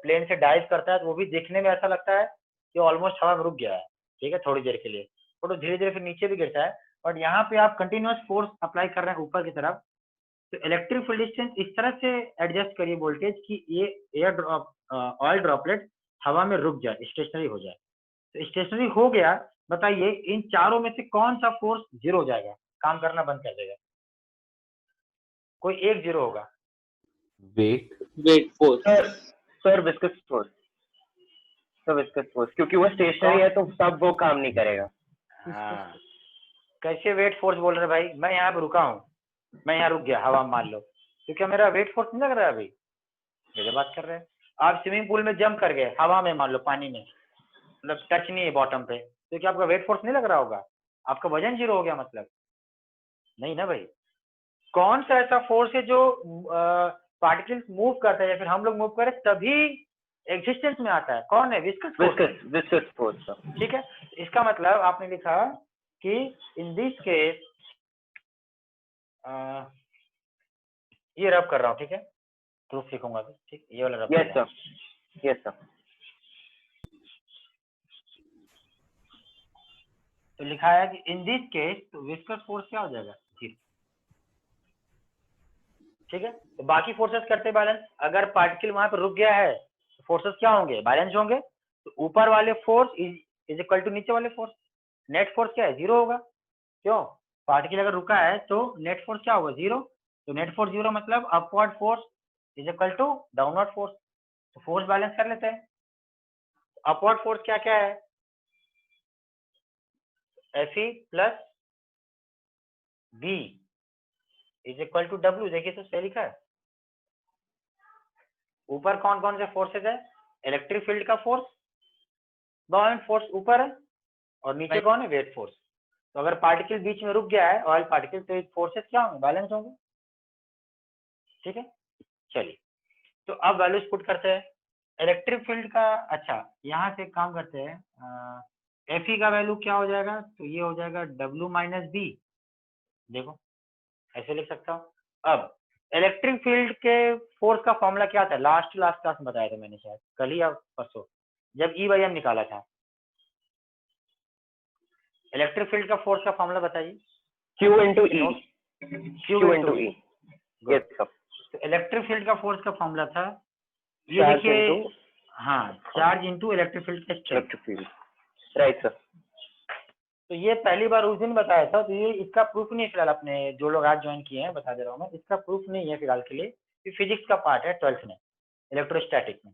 प्लेन से डाइव करता है तो वो भी देखने में ऐसा लगता है कि ऑलमोस्ट हवा में रुक गया है, ठीक है, थोड़ी देर के लिए, और तो धीरे धीरे फिर नीचे भी गिरता है। बट यहाँ पे आप कंटिन्यूअस फोर्स अप्लाई कर रहे हैं ऊपर की तरफ, तो इलेक्ट्रिक फील्ड डिस्टेंस इस तरह से एडजस्ट करिए वोल्टेज कि ये एयर ड्रॉप ऑयल ड्रॉपलेट हवा में रुक जाए, स्टेशनरी हो जाए। तो स्टेशनरी हो गया, बताइए इन चारों में से कौन सा फोर्स जीरो हो जाएगा, काम करना बंद कर देगा? कोई एक जीरो होगा। Weight force sir viscous force क्योंकि वो स्टेशनरी है तो तब वो काम नहीं करेगा। हाँ, कैसे वेट फोर्स बोल रहे भाई? मैं यहाँ पे रुका हूँ, मैं यहाँ रुक गया हवा में, मान लो, तो क्या मेरा वेट फोर्स नहीं लग रहा है? अभी मेरे बात कर रहे हैं। आप स्विमिंग पूल में जंप कर गए हवा में, मान लो पानी में, मतलब टच नहीं है बॉटम पे, तो क्या आपका वेट फोर्स नहीं लग रहा होगा? आपका वजन जीरो हो गया मतलब? नहीं ना भाई। कौन सा ऐसा फोर्स है जो पार्टिकल्स मूव करता है या फिर हम लोग मूव करें तभी एग्जिस्टेंस में आता है? कौन है? Viscous force. ठीक है, इसका मतलब आपने लिखा कि इन दिस केस, ये रब कर रहा हूँ, ठीक है, प्रूफ लिखूंगा तो, ठीक, ये वाला रब। Yes sir. तो लिखा है कि इन दिस केस तो विस्कस फोर्स क्या हो जाएगा? जीरो। ठीक है, तो बाकी फोर्सेस करते बैलेंस। अगर पार्टिकल वहां पर रुक गया है तो फोर्सेस क्या होंगे? बैलेंस होंगे। तो ऊपर वाले फोर्स इज इक्वल टू नीचे वाले फोर्स, नेट फोर्स क्या है? जीरो होगा। क्यों? पार्टिकल अगर रुका है तो नेट फोर्स क्या होगा? जीरो। तो नेट फोर्स जीरो मतलब upward force is equal to downward force. तो फोर्स बैलेंस कर लेते हैं। अपवर्ड फोर्स क्या क्या है? Fe plus V is equal to W। देखिए तो सही लिखा है। ऊपर कौन कौन से फोर्सेज है? इलेक्ट्रिक फील्ड का फोर्स, बाउंड फोर्स ऊपर है, और नीचे कौन है? Weight force. तो अगर पार्टिकल बीच में रुक गया है, ऑयल पार्टिकल, तो फोर्सेस क्या होंगे? बैलेंस होंगे। ठीक है, चलिए तो अब वैल्यूज पुट करते हैं इलेक्ट्रिक फील्ड का। अच्छा, यहाँ से काम करते हैं, Fe का वैल्यू क्या हो जाएगा? तो ये हो जाएगा W माइनस बी। देखो ऐसे लिख सकता हूँ। अब इलेक्ट्रिक फील्ड के फोर्स का फॉर्मूला क्या था? लास्ट क्लास में बताया था मैंने, शायद कल ही या परसों, जब E/m निकाला था। इलेक्ट्रिक फील्ड का फोर्स का फॉर्मूला बताइए। Q into E. Q into E. Good. Yes sir. तो इलेक्ट्रिक फील्ड का फोर्स का फॉर्मूला था, ये Charge देखिए, into हाँ, चार्ज इंटू इलेक्ट्रिक फील्ड का strength. electric field. Right sir. तो ये पहली बार उस दिन बताया था, तो ये इसका प्रूफ नहीं है फिलहाल। अपने जो लोग आज ज्वाइन किए हैं, बता दे रहा हूँ मैं, इसका प्रूफ नहीं है फिलहाल के लिए, ये फिजिक्स का पार्ट है 12th में, इलेक्ट्रोस्टैटिक में।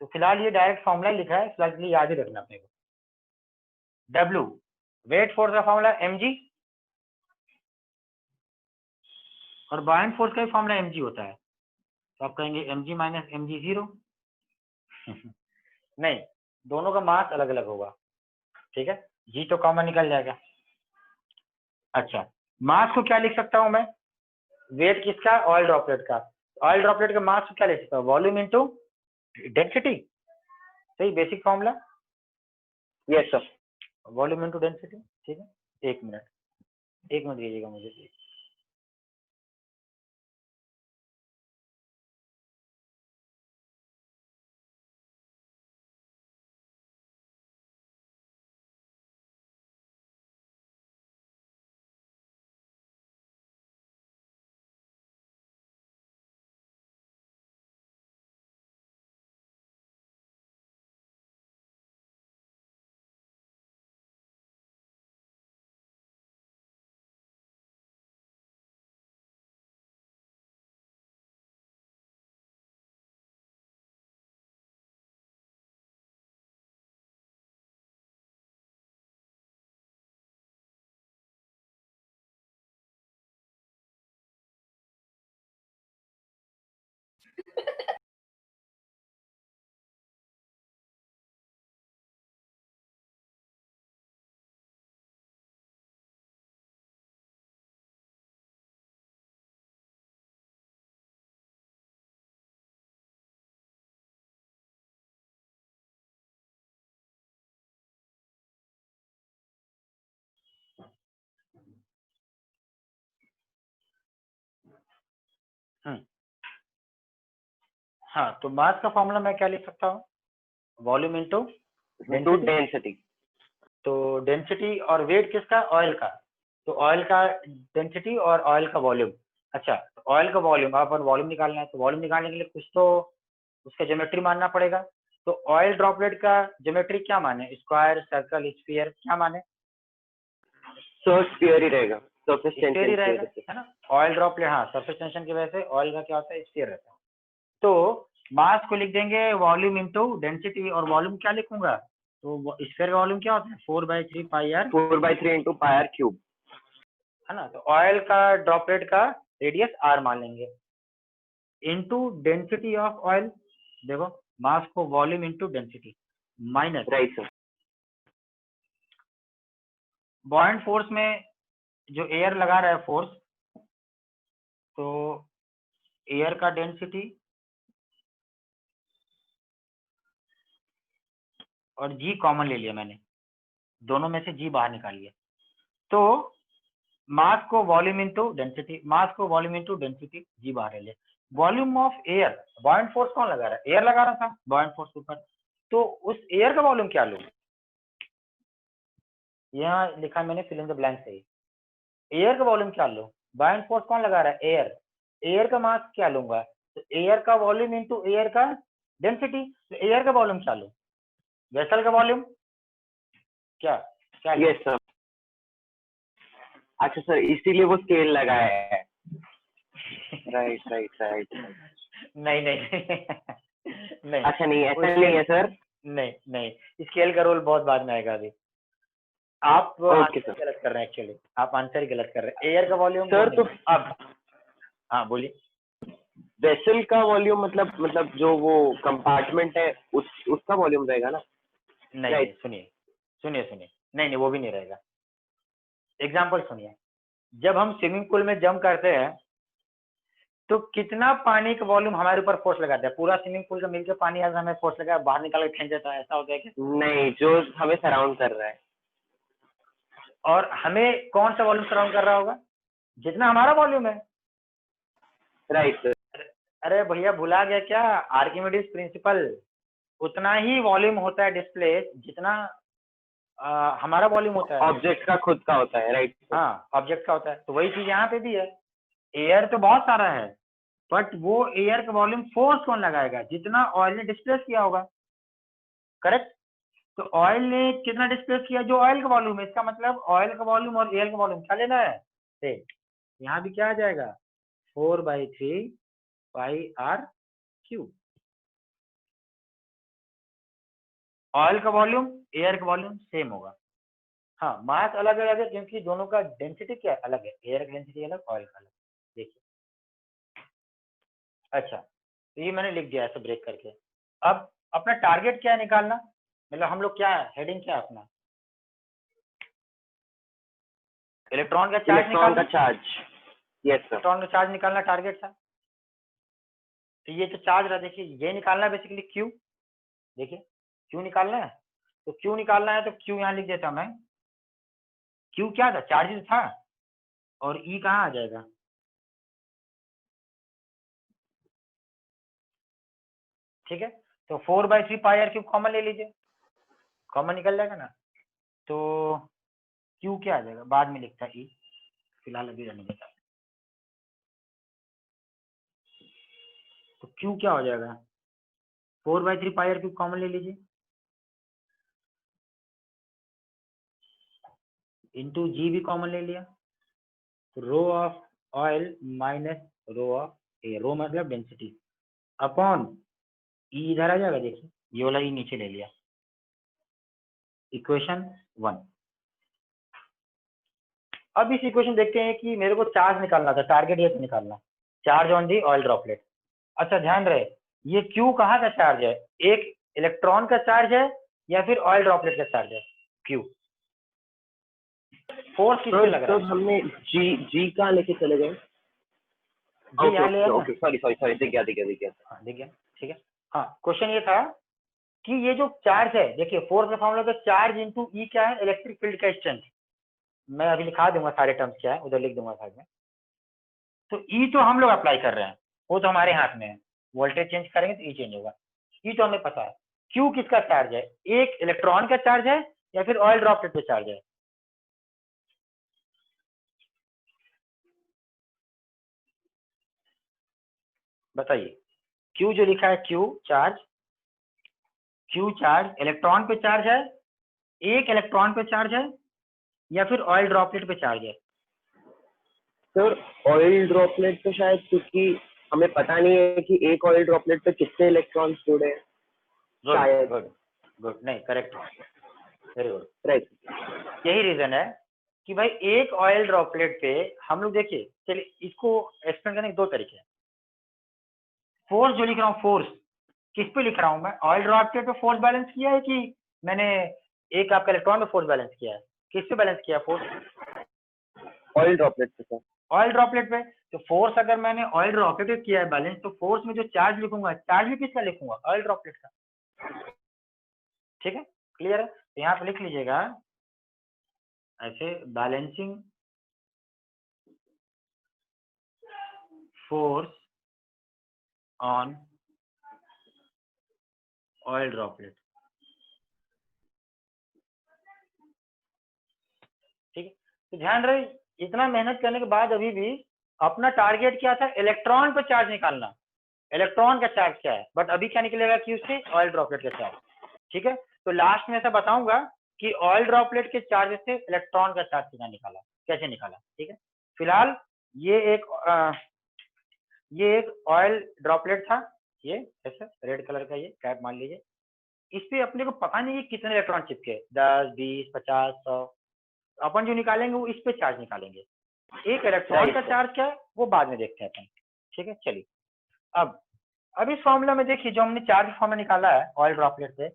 तो फिलहाल ये डायरेक्ट फॉर्मूला लिखा है, फिलहाल के लिए याद ही रखना अपने को। W वेट फोर्स का फॉर्मूला mg, और बाउंड फोर्स का भी फॉर्मूला mg होता है। तो आप कहेंगे mg माइनस mg 0 नहीं, दोनों का मास अलग अलग होगा। ठीक है, g तो कॉमन निकल जाएगा। अच्छा, मास को क्या लिख सकता हूं मैं? वेट किसका? ऑयल ड्रॉपलेट का। ऑयल ड्रॉपलेट का मास को क्या लिख सकता हूँ? Volume into density. सही, basic formula. Yes sir. Volume into density. ठीक है, एक मिनट दीजिएगा मुझे। हाँ, तो मास का फॉर्मूला मैं क्या लिख सकता हूँ? Volume into Into density. तो डेंसिटी और वेट किसका? ऑयल का। तो ऑयल का डेंसिटी और ऑयल का वॉल्यूम। अच्छा, तो ऑयल का वॉल्यूम, आप वॉल्यूम निकालना है, तो वॉल्यूम निकालने के लिए कुछ तो उसका ज्योमेट्री मानना पड़ेगा। तो ऑयल ड्रॉपलेट का ज्योमेट्री क्या माने? स्क्वायर, सर्कल, स्फीयर, क्या माने? So sphere ही रहेगा. Surface स्फीयर ही tension रहेगा, sphere. है ना? ऑयल ड्रॉपलेट, हाँ, सरफेस टेंशन की वजह से ऑयल का क्या होता है? स्फीयर रहता है। तो मास को लिख देंगे वॉल्यूम इंटू डेंसिटी, और वॉल्यूम क्या लिखूंगा? तो स्फीयर का वॉल्यूम क्या होता है? 4/3 pi are, 4/3 into pi r cube. है ना? तो ऑयल का ड्रॉपलेट का रेडियस r मान लेंगे, इंटू डेंसिटी ऑफ ऑयल। देखो, मास को volume into density minus Right sir. Buoyant force में जो एयर लगा रहा है फोर्स, तो एयर का डेंसिटी और जी कॉमन ले लिया मैंने, दोनों में से जी बाहर निकाल लिया। तो मास को वॉल्यूम इंटू डेंसिटी, मास को वॉल्यूम इंटू डेंसिटी, जी बाहर ले लिया। Volume of air, buoyant force कौन लगा रहा है? एयर लगा रहा था, बॉयंट फोर्स ऊपर। तो उस एयर का वॉल्यूम क्या लूं? यहाँ लिखा मैंने, फिल इन द ब्लैंक सही। एयर का वॉल्यूम क्या लूं? बॉयंट फोर्स कौन लगा रहा है? एयर। एयर का मास क्या लूंगा? तो एयर का वॉल्यूम इंटू एयर का डेंसिटी। तो एयर का वॉल्यूम क्या लूं? वेसल का वॉल्यूम क्या क्या लूं? Yes sir. अच्छा सर, इसीलिए वो स्केल लगाया है. Right. नहीं नहीं अच्छा नहीं, ऐसा उस नहीं है सर. नहीं, स्केल का रोल बहुत बाद में आएगा अभी। आप ओके आंसर सर। गलत कर रहे हैं एक्चुअली, आप आंसर ही गलत कर रहे हैं। एयर का वॉल्यूम सर तो अब हाँ बोलिए। वेसल का वॉल्यूम मतलब जो वो कंपार्टमेंट है उसका वॉल्यूम रहेगा ना? नहीं Right. नहीं, सुनिए सुनिए सुनिए, नहीं नहीं वो भी नहीं रहेगा। एग्जाम्पल सुनिए, जब हम स्विमिंग पूल में जंप करते हैं तो कितना पानी का वॉल्यूम हमारे ऊपर फोर्स लगाता है? पूरा स्विमिंग पूल का मिलकर पानी अगर हमें फोर्स लगा बाहर निकाल के फेंक देता है, ऐसा होता है क्या? नहीं, जो हमें सराउंड कर रहा है। और हमें कौन सा वॉल्यूम सराउंड कर रहा होगा? जितना हमारा वॉल्यूम है। Right sir. अरे भैया भुला गया क्या? आर्किमिडीज प्रिंसिपल, उतना ही वॉल्यूम होता है डिस्प्लेस जितना हमारा वॉल्यूम होता है। ऑब्जेक्ट का खुद का होता है, राइट? हाँ, ऑब्जेक्ट का होता है। तो वही चीज यहाँ पे भी है। एयर तो बहुत सारा है, बट वो एयर का वॉल्यूम फोर्स कौन लगाएगा? जितना ऑयल ने डिस्प्लेस किया होगा, करेक्ट? तो ऑयल ने कितना डिस्प्लेस किया? जो ऑयल का वॉल्यूम है। इसका मतलब ऑयल का वॉल्यूम और एयर का वॉल्यूम क्या लेना है? यहाँ भी क्या आ जाएगा? 4/3 पाई आर क्यूब। ऑयल का वॉल्यूम एयर का वॉल्यूम सेम होगा। हाँ, मास अलग अलग है क्योंकि दोनों का डेंसिटी क्या अलग है, एयर का डेंसिटी अलग, ऑयल का अलग। देखिए, अच्छा तो ये मैंने लिख दिया ऐसे ब्रेक करके। अब अपना टारगेट क्या है निकालना, मतलब हम लोग क्या है, हेडिंग क्या है अपना? इलेक्ट्रॉन का चार्ज इलेक्ट्रॉन निकालना। का चार्ज, यस सर। इलेक्ट्रॉन का चार्ज निकालना टारगेट था। तो ये जो चार्ज रहा, देखिए ये निकालना है बेसिकली क्यू। देखिए क्यू निकालना है, तो क्यू निकालना है तो क्यू यहाँ लिख देता मैं। क्यू क्या था? चार्ज था। और ई कहाँ आ जाएगा? ठीक है, तो 4/3 पाई आर क्यूब कॉमन ले लीजिए, कॉमन निकल जाएगा ना। तो क्यू क्या आ जाएगा? बाद में लिखता ई, फिलहाल अभी रहने देता। तो क्यू क्या हो जाएगा? 4/3 पाई आर क्यूब कॉमन ले लीजिए, इंटू जी भी कॉमन ले लिया। तो rho of oil minus rho of air, rho मतलब डेंसिटी, अपॉन ई इधर आ जाएगा। देखिए ये वाला ई नीचे ले लिया। इक्वेशन 1। अब इस इक्वेशन देखते हैं कि मेरे को चार्ज निकालना था, टारगेट ये निकालना, charge on the oil droplet. अच्छा ध्यान रहे, ये क्यू कहाँ का चार्ज है? एक इलेक्ट्रॉन का चार्ज है या फिर ऑयल ड्रॉपलेट का चार्ज है? क्यू। फोर्स किस पे लग रहा तो है? हमने जी कहाँ लेके चले गए? जी यहाँ ले आया ना। ओके, सॉरी, दिख गया। हाँ दिख गया, ठीक है। हाँ, क्वेश्चन ये था कि ये जो चार्ज है, देखिए फोर्स का फॉर्मूला तो चार्ज इंटू ई क्या है? इलेक्ट्रिक फील्ड का स्ट्रेंथ। मैं अभी लिखा दूंगा सारे टर्म्स क्या है, उधर लिख दूंगा साइड में। तो ई तो हम लोग अप्लाई कर रहे हैं, वो तो हमारे हाथ में है। वोल्टेज चेंज करेंगे तो ई चेंज होगा। ई तो हमें पता है। क्यू किसका चार्ज है? एक इलेक्ट्रॉन का चार्ज है या फिर ऑयल ड्रॉपलेट पे चार्ज है? बताइए। क्यू जो लिखा है, क्यू चार्ज इलेक्ट्रॉन पे चार्ज है, एक इलेक्ट्रॉन पे चार्ज है या फिर ऑयल ड्रॉपलेट पे चार्ज है? सर ऑयल ड्रॉपलेट तो शायद, क्योंकि हमें पता नहीं है कि एक ऑयल ड्रॉपलेट पे कितने इलेक्ट्रॉन्स जुड़े हैं। शायद। गुड, नहीं करेक्ट, वेरी गुड। राइट। यही रीजन है कि भाई एक ऑयल ड्रॉपलेट पे हम लोग, देखिए चलिए इसको एक्सप्लेन करने के दो तरीके हैं। फोर्स जो लिख रहा हूँ, फोर्स किस पे लिख रहा हूँ मैं? ऑयल ड्रॉपलेट पे फोर्स बैलेंस किया है कि मैंने एक आपका इलेक्ट्रॉन पे फोर्स बैलेंस किया है? किस पे बैलेंस किया फोर्स? ऑयल ड्रॉपलेट पे सर। ऑयल ड्रॉपलेट पे। तो फोर्स अगर मैंने ऑयल ड्रॉपलेट पे किया है बैलेंस, तो फोर्स में जो चार्ज लिखूंगा, चार्ज भी किसका लिखूंगा? ऑयल ड्रॉपलेट का। ठीक है, क्लियर है? तो यहाँ पे लिख लीजिएगा ऐसे, balancing force on oil droplet. ठीक है, तो ध्यान रहे, इतना मेहनत करने के बाद अभी भी अपना टारगेट क्या था? इलेक्ट्रॉन पर चार्ज निकालना। इलेक्ट्रॉन का चार्ज क्या है? बट अभी क्या निकलेगा क्यू से? ऑयल ड्रॉपलेट का चार्ज। ठीक है, तो लास्ट में ऐसा बताऊंगा कि ऑयल ड्रॉपलेट के चार्ज से इलेक्ट्रॉन का चार्ज कितना निकाला, कैसे निकाला। ठीक है, फिलहाल ये एक ऑयल ड्रॉपलेट था, ये ऐसा रेड कलर का, ये कैप मान लीजिए। इस पे अपने को पता नहीं है कितने इलेक्ट्रॉन चिपके, 10, 20, 50, 100, अपन जो निकालेंगे वो इस पे चार्ज निकालेंगे। एक इलेक्ट्रॉन का Right. चार्ज क्या है वो बाद में देखते हैं अपन। ठीक है, चलिए अब इस फॉर्मूला में देखिए जो हमने चार्ज फॉर्मूला निकाला है ऑयल ड्रॉपलेट से,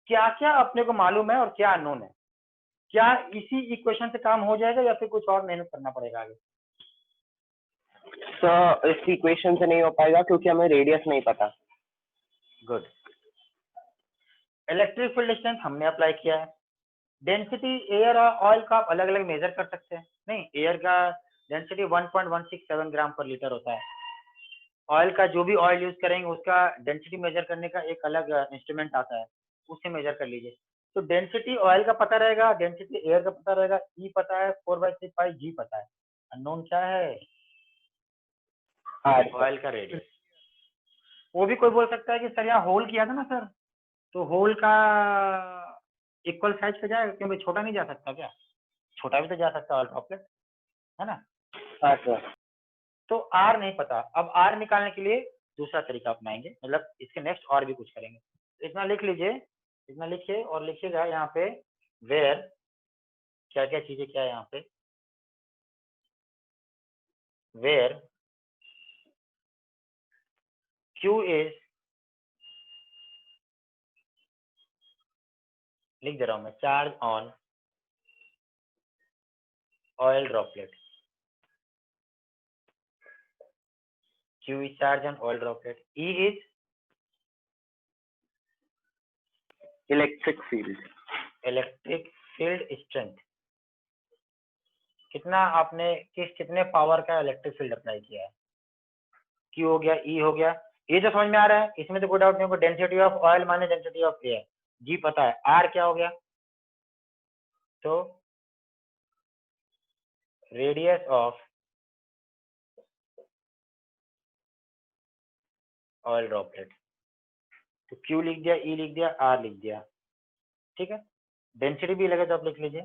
क्या क्या अपने को मालूम है और क्या अननोन है। क्या इसी इक्वेशन से काम हो जाएगा या फिर कुछ और मेहनत करना पड़ेगा आगे? सर इस इक्वेशन से नहीं हो पाएगा क्योंकि हमें रेडियस नहीं पता। गुड। इलेक्ट्रिक फील्ड डिस्टेंस हमने अप्लाई किया है। डेंसिटी एयर और ऑयल का आप अलग अलग मेजर कर सकते हैं। नहीं, एयर का डेंसिटी 1.167 ग्राम पर लीटर होता है। ऑयल का जो भी ऑयल यूज करेंगे उसका डेंसिटी मेजर करने का एक अलग इंस्ट्रूमेंट आता है, उससे मेजर कर लीजिए। तो डेंसिटी ऑयल का पता रहेगा, डेंसिटी एयर का पता रहेगा, ई पता है, 4/3 पाई जी पता है। अननोन क्या है? ऑयल का रेडियस। वो भी कोई बोल सकता है कि सर यहाँ होल किया था ना सर, तो होल का इक्वल साइज पे जाएगा, क्योंकि छोटा नहीं जा सकता क्या? छोटा भी तो जा सकता है ऑयल ड्रॉपलेट, है ना? हाँ सर। तो आर नहीं पता, अब आर निकालने के लिए दूसरा तरीका अपनाएंगे, मतलब इसके नेक्स्ट और भी कुछ करेंगे। इतना लिख लीजिए, इतना लिखिए और लिखिएगा यहाँ पे वेयर क्या क्या चीजें क्या है यहाँ पे, वेयर क्यू इज, लिख दे रहा हूं मैं, charge on oil droplet. Q is charge on oil droplet. E is electric field. Electric field strength. कितना आपने कितने पावर का इलेक्ट्रिक फील्ड अप्लाई किया है। Q हो गया, E हो गया, ये तो समझ में आ रहा है, इसमें तो कोई डाउट नहीं होगा। डेंसिटी ऑफ ऑयल माने डेंसिटी ऑफ एयर, G पता है। R क्या हो गया? तो रेडियस ऑफ ऑयल ड्रॉपलेट। तो Q लिख दिया, E लिख दिया, R लिख दिया, ठीक है। डेंसिटी भी लगे तो आप लिख लीजिए,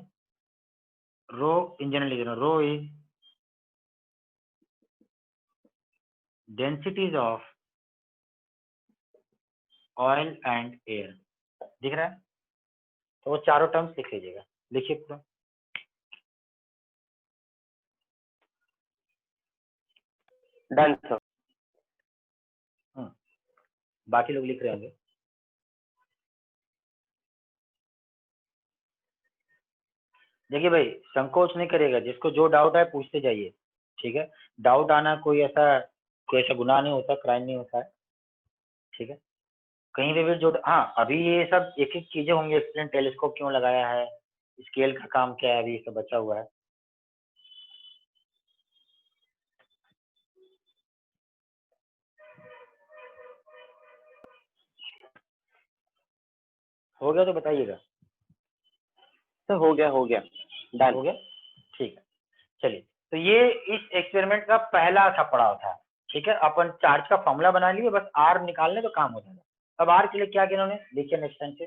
रो इन जनरल लिख रहा हूँ, rho is densities of oil and air. दिख रहा है? तो वो चारों टर्म्स लिख लीजिएगा, लिखिए पूरा। Done sir. बाकी लोग लिख रहे होंगे। देखिए भाई, संकोच नहीं करेगा, जिसको जो डाउट है पूछते जाइए, ठीक है। डाउट आना कोई ऐसा गुनाह नहीं होता, क्राइम नहीं होता है, ठीक है। कहीं पे भी जो, हाँ अभी ये सब एक एक चीजें होंगी, एक्सप्लेन टेलीस्कोप क्यों लगाया है, स्केल का काम क्या है, अभी ये सब बचा हुआ है। हो गया तो बताइएगा। सर हो गया डन। हो गया, ठीक है। चलिए, तो ये इस एक्सपेरिमेंट का पहला सा पड़ाव था, ठीक है। अपन चार्ज का फॉर्मूला बना लिए, बस आर निकालने तो काम हो जाएगा। अब आर के लिए क्या किया इन्होंने, देखिए नेक्स्ट टाइम से।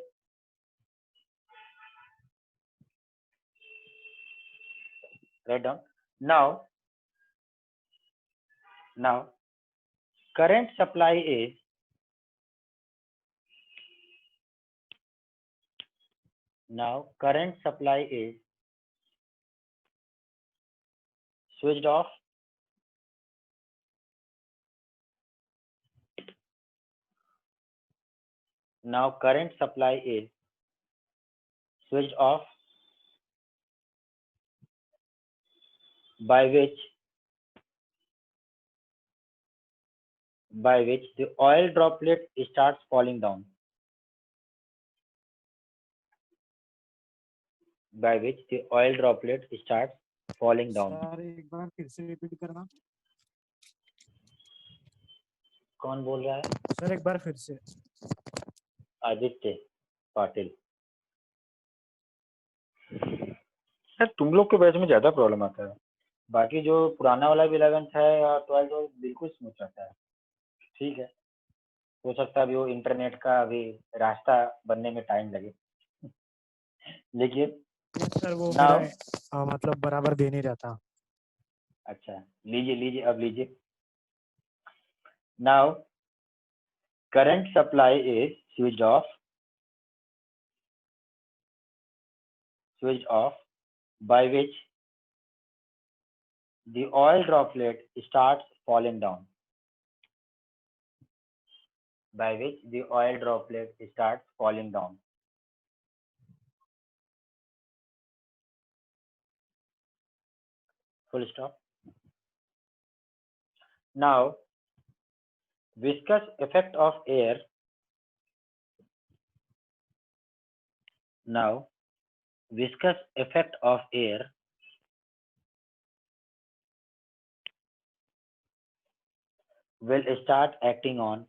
Write down. Now current supply is switched off. Now current supply is switched off, by which the oil droplet starts falling down. By which the oil droplet starts falling down. Sir एक बार फिर से repeat करना। कौन बोल रहा है? Sir एक बार फिर से। आदित्य पाटिल। सर तुम लोग के बैच में ज्यादा प्रॉब्लम आता है, बाकी जो पुराना वाला भी 11th है या 12th है बिल्कुल स्मूथ रहता है, ठीक है। हो सकता है अभी वो इंटरनेट का अभी रास्ता बनने में टाइम लगे, लेकिन सर वो Now- मेरा मतलब बराबर दे नहीं रहता। अच्छा लीजिए अब लीजिए। Now current supply is switched off by which the oil droplet starts falling down. By which the oil droplet starts falling down. Full stop. Now, viscous effect of air. Now, viscous effect of air will start acting on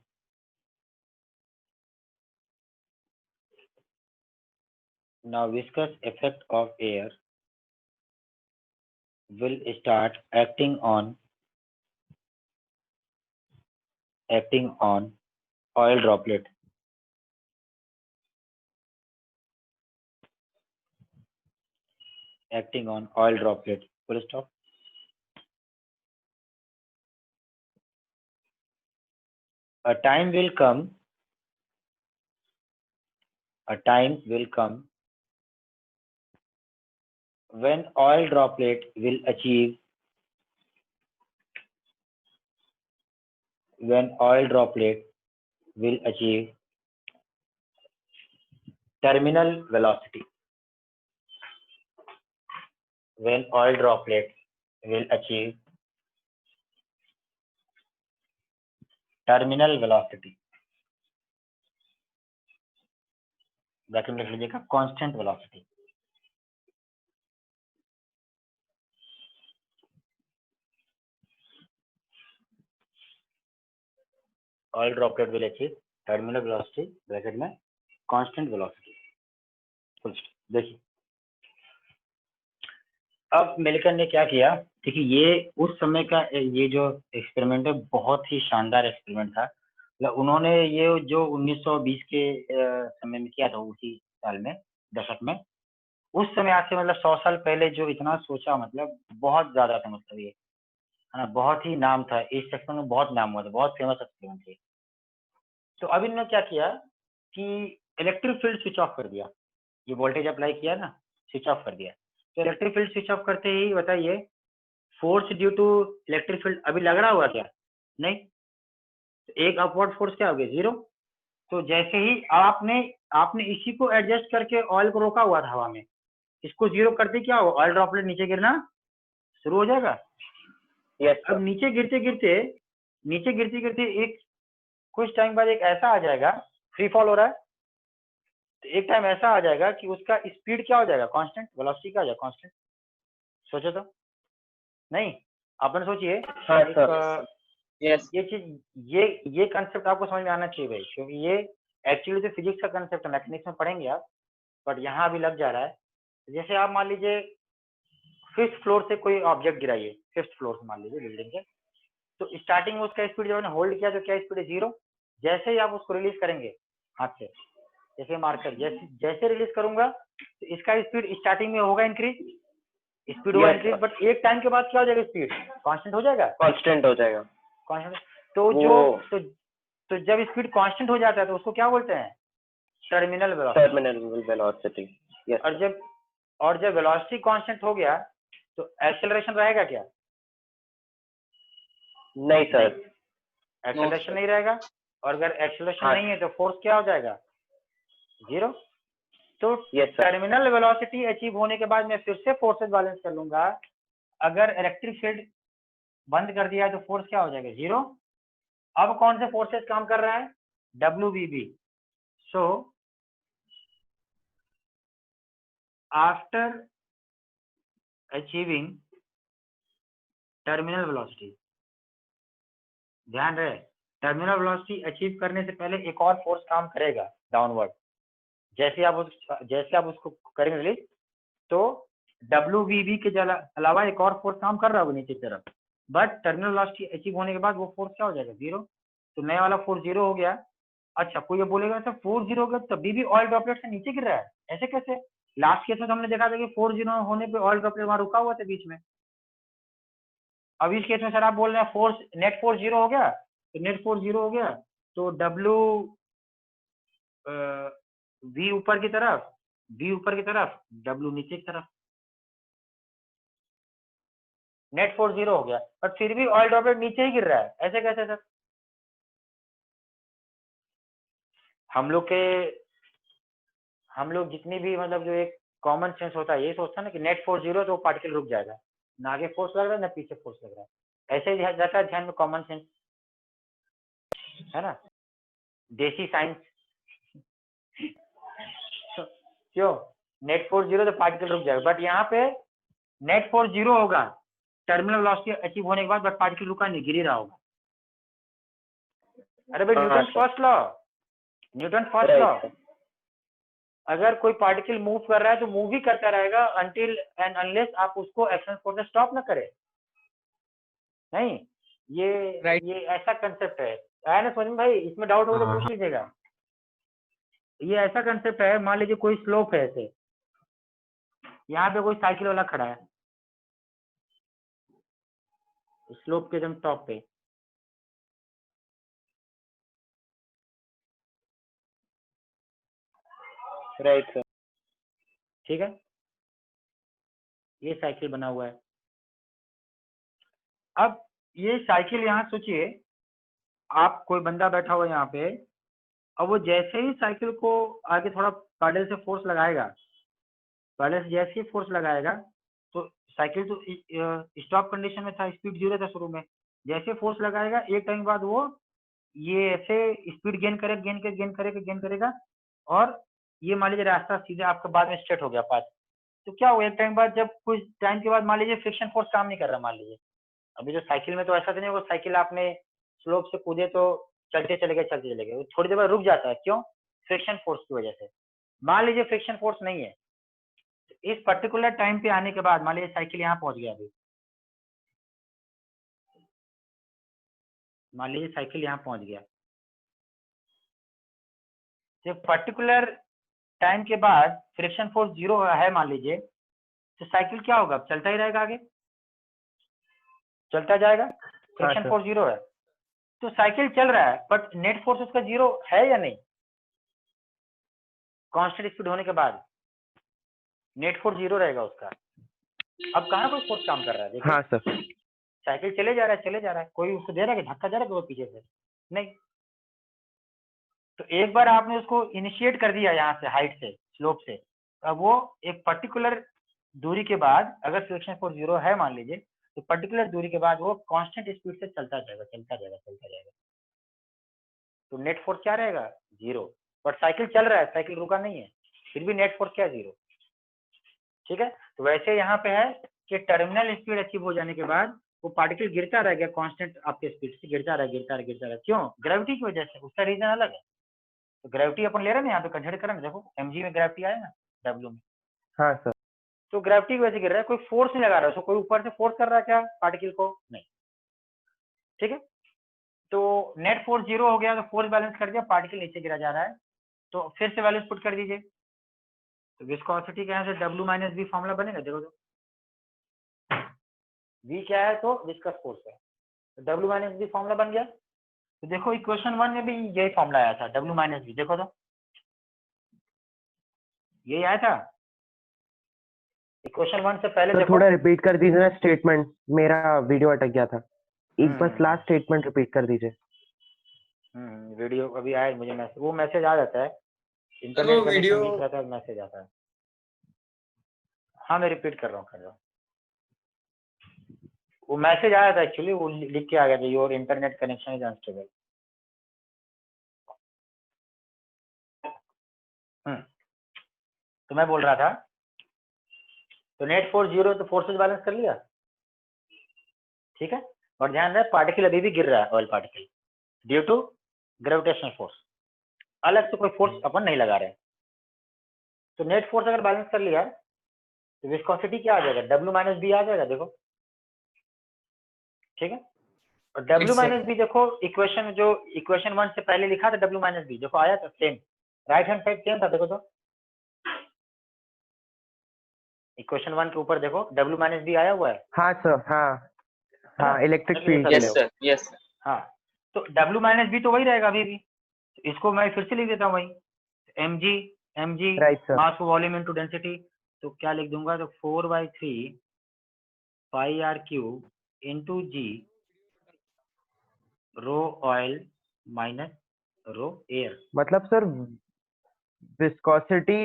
viscous effect of air will start acting on oil droplet. Acting on oil droplet. Full stop. A time will come when oil droplet will achieve terminal velocity. When oil droplet will achieve terminal velocity. Bracket में लिख लीजिएगा constant velocity. Oil droplet will achieve terminal velocity bracket में constant velocity. Full stop. देखिए अब Milton ने क्या किया. देखिए ये उस समय का ये जो एक्सपेरिमेंट है बहुत ही शानदार एक्सपेरिमेंट था. उन्होंने ये जो 1920 के समय में किया था, उसी साल में, दशक में, उस समय आज से मतलब 100 साल पहले जो इतना सोचा, मतलब बहुत ज्यादा था, मतलब ये है ना, बहुत ही नाम था इस सेक्शन में, बहुत नाम हुआ था, बहुत फेमस एक्सपेरिमेंट थे. तो अब इन्होंने क्या किया कि इलेक्ट्रिक फील्ड स्विच ऑफ कर दिया. ये वोल्टेज अप्लाई किया ना, स्विच ऑफ कर दिया. तो इलेक्ट्रिक फील्ड स्विच ऑफ करते ही बताइए force due to electric field अभी लग रहा हुआ क्या? नहीं. एक अपवर्ड फोर्स क्या हो गया? 0. तो जैसे ही आपने इसी को एडजस्ट करके ऑयल को रोका हुआ था हवा में, इसको 0 करते क्या हो? ऑयल ड्रॉपलेट नीचे गिरना शुरू हो जाएगा. Yes, अब नीचे गिरते गिरते एक कुछ टाइम बाद एक ऐसा आ जाएगा, फ्री फॉल हो रहा है, तो एक टाइम ऐसा आ जाएगा कि उसका स्पीड क्या हो जाएगा? कांस्टेंट. वेलोसिटी क्या हो जाएगा? कांस्टेंट. सोचो तो. नहीं, आपने सोचिए. हाँ सर. यस. ये चीज ये कंसेप्ट आपको समझ में आना चाहिए भाई, क्योंकि ये एक्चुअली तो फिजिक्स का कंसेप्ट है, मैकेनिक्स में पढ़ेंगे आप, बट यहाँ अभी लग जा रहा है. जैसे आप मान लीजिए 5th फ्लोर से कोई ऑब्जेक्ट गिराइए, 5th फ्लोर से मान लीजिए बिल्डिंग के, तो स्टार्टिंग में उसका स्पीड जब मैंने होल्ड किया तो क्या स्पीड है? 0. जैसे ही आप उसको रिलीज करेंगे हाथ से, जैसे मार्कर, जैसे रिलीज करूंगा तो इसका स्पीड स्टार्टिंग में होगा इंक्रीज, स्पीड होगा इंक्रीज, बट एक टाइम के बाद क्या हो जाएगा? स्पीड कांस्टेंट हो जाएगा. कांस्टेंट हो जाएगा. कांस्टेंट. तो जब स्पीड कांस्टेंट हो जाता है तो उसको क्या बोलते हैं? Terminal velocity. यस. और जब वेलोसिटी कांस्टेंट हो गया तो एक्सेलरेशन रहेगा क्या? नहीं सर. एक्सेलरेशन नहीं रहेगा. और अगर एक्सेलरेशन हाँ. नहीं है तो फोर्स क्या हो जाएगा? 0. तो Yes, sir. Terminal velocity achieve होने के बाद मैं फिर से फोर्सेस बैलेंस कर लूंगा. अगर इलेक्ट्रिक फील्ड बंद कर दिया है तो फोर्स क्या हो जाएगा? 0. अब कौन से फोर्सेस काम कर रहा है? WBB. So after achieving terminal velocity, ध्यान रहे, टर्मिनल वेलोसिटी अचीव करने से पहले एक और फोर्स काम करेगा डाउनवर्ड. जैसे आप उसको करेंगे रिलीज, तो WBB के अलावा एक और फोर्स काम कर रहा होगा नीचे की तरफ, बट टर्मिनल वेलोसिटी अचीव होने के बाद वो फोर्स क्या हो जाएगा? 0. तो नया वाला फोर्स 0 हो गया. अच्छा, कोई ये बोलेगा सर 4 0 हो गया तभी भी ऑयल ड्रॉपलेट से नीचे गिर रहा है, ऐसे कैसे? लास्ट केस में तो हमने देखा था कि 4 0 होने पे ऑयल ड्रॉपलेट वहां रुका हुआ था बीच में. अब इस केस में सर आप बोल रहे हैं फोर्स, नेट फोर्स 0 हो गया, तो नेट फोर्स 0 हो गया तो V ऊपर की तरफ, W नीचे की तरफ. नेट फोर्स 0 हो गया, बट फिर भी ऑयल ड्रॉपलेट नीचे ही गिर रहा है, ऐसे कैसे सर? हम लोग जितनी भी मतलब जो एक कॉमन सेंस होता है ये सोचता है ना कि नेट फोर्स 0 तो पार्टिकल रुक जाएगा, ना आगे फोर्स लग रहा है ना पीछे फोर्स लग रहा है, ऐसे ही जाता है ध्यान में कॉमन सेंस, है ना, देसी साइंस। क्यों? नेट फोर्स 0 तो पार्टिकल रुक जाएगा, बट यहाँ पे नेट फोर्स 0 होगा टर्मिनल वेलोसिटी अचीव होने के बाद, बट पार्टिकल रुका नहीं, गिर ही रहा होगा। अरे भाई Newton first law, Newton first law, अगर कोई पार्टिकल मूव कर रहा है तो मूव ही करता रहेगा अनटिल एंड अनलेस आप उसको एक्शन फोर्स से स्टॉप ना करें। नहीं, ये ऐसा कंसेप्ट है, आया ना समझ में भाई? इसमें डाउट हो तो पूछ लीजिएगा। ये ऐसा कंसेप्ट है, मान लीजिए कोई स्लोप है, ऐसे यहाँ पे कोई साइकिल वाला खड़ा है स्लोप के एकदम टॉप पे, राइट सर। ठीक है, ये साइकिल बना हुआ है। अब ये साइकिल यहाँ सोचिए, आप कोई बंदा बैठा हुआ है यहाँ पे, अब वो जैसे ही साइकिल को आगे थोड़ा पैडल से फोर्स लगाएगा, पैडल से जैसे ही फोर्स लगाएगा तो साइकिल तो स्टॉप कंडीशन में था, स्पीड 0 था शुरू में, जैसे फोर्स लगाएगा एक टाइम बाद वो ये ऐसे स्पीड गेन करेगा, और ये मान लीजिए रास्ता सीधे आपका बाद में स्ट्रेट हो गया पाथ। तो क्या हुआ, एक टाइम बाद जब कुछ टाइम के बाद मान लीजिए फ्रिक्शन फोर्स काम नहीं कर रहा, मान लीजिए अभी जो साइकिल में तो ऐसा तो नहीं होगा, साइकिल आपने स्लोप से कूदे तो चलते चले गए, वो थोड़ी देर बाद रुक जाता है, क्यों? फ्रिक्शन फोर्स की वजह से। मान लीजिए फ्रिक्शन फोर्स नहीं है, तो इस पर्टिकुलर टाइम पे आने के बाद मान लीजिए साइकिल यहाँ पहुंच गया, अभी मान लीजिए साइकिल यहाँ पहुंच गया, जब पर्टिकुलर टाइम के बाद फ्रिक्शन फोर्स 0 है मान लीजिए, तो साइकिल क्या होगा, चलता ही रहेगा, आगे चलता जाएगा, फ्रिक्शन फोर्स 0 है तो साइकिल चल रहा है, बट नेट फोर्स उसका 0 है या नहीं? कांस्टेंट स्पीड होने के बाद नेट फोर्स 0 रहेगा उसका। अब कहाँ कोई फोर्स काम कर रहा है, देखिए हाँ सर। साइकिल चले जा रहा है, कोई उसको दे रहा है कि धक्का दे रहा है वो पीछे से? नहीं। तो एक बार आपने उसको इनिशिएट कर दिया यहाँ से, हाइट से, स्लोप से, अब वो एक पर्टिकुलर दूरी के बाद अगर फ्रिक्शन फोर्स 0 है मान लीजिए, तो पर्टिकुलर दूरी के बाद वो कांस्टेंट स्पीड से चलता जाएगा। तो नेट फोर्स क्या रहेगा, 0, बट साइकिल चल रहा है, साइकिल रुका नहीं है, फिर भी नेट फोर्स क्या, 0। ठीक है, तो वैसे यहाँ पे है कि टर्मिनल स्पीड अचीव हो जाने के बाद वो पार्टिकल गिरता रहेगा कांस्टेंट आपके स्पीड से, गिरता रहा, क्यों? ग्रेविटी की वजह से, उसका रीजन अलग है। तो ग्रेविटी अपन ले रहे हैं ना यहाँ पे, कंसिडर करें, देखो mg में ग्रेविटी आया ना, w में। हाँ सर। तो ग्रेविटी की वजह से गिर रहा है, कोई फोर्स नहीं लगा रहा है उसको, कोई ऊपर से फोर्स कर रहा है क्या पार्टिकल को? नहीं। ठीक है, तो नेट फोर्स 0 हो गया, तो फोर्स बैलेंस कर दिया, पार्टिकल नीचे गिरा जा रहा है, तो फिर से वैल्यूज पुट कर दीजिए। तो विस्कोसिटी के यहाँ से W माइनस बी फॉर्मूला बनेगा, देखो तो V क्या है, तो विस्कस फोर्स है, तो W माइनस बी फॉर्मूला बन गया। तो देखो इक्वेशन 1 में भी यही फॉर्मूला आया था, W माइनस बी, देखो तो यही आया था इक्वेशन 1 से पहले। तो देखो थोड़ा रिपीट कर दीजिए ना स्टेटमेंट, मेरा वीडियो अटक गया था, एक बस लास्ट स्टेटमेंट रिपीट कर दीजिए। वीडियो अभी आया मुझे, मैसेज, वो मैसेज आ जाता है, इंटरनेट कनेक्शन वीक रहता है, मैसेज आता है। हाँ मैं रिपीट कर रहा हूँ, वो मैसेज आया था एक्चुअली, वो लिख के आ गया था, your internet connection is unstable. तो मैं बोल रहा था, तो नेट फोर्स 0, तो फोर्सेस बैलेंस कर लिया, ठीक है, और ध्यान रहे पार्टिकल अभी भी गिर रहा है, oil particle, due to gravitational force, अलग से कोई फोर्स अपन नहीं लगा रहे। तो नेट फोर्स अगर बैलेंस कर लिया तो विस्कोसिटी क्या आ जाएगा, W माइनस बी आ जाएगा, देखो ठीक है। और W माइनस बी देखो इक्वेशन 1 से पहले लिखा था, W माइनस बी देखो आया था same, right hand side same था, देखो तो इक्वेशन 1 के ऊपर देखो W माइनस बी आया हुआ है। हाँ सर, हाँ electric field. Yes sir, yes. हाँ, तो W माइनस बी तो वही रहेगा अभी भी, तो इसको मैं फिर से लिख देता हूँ वही, mg right sir. Mass volume into density, तो क्या लिख दूंगा, तो 4/3 pi r cube into g rho oil minus rho air. मतलब सर विस्कोसिटी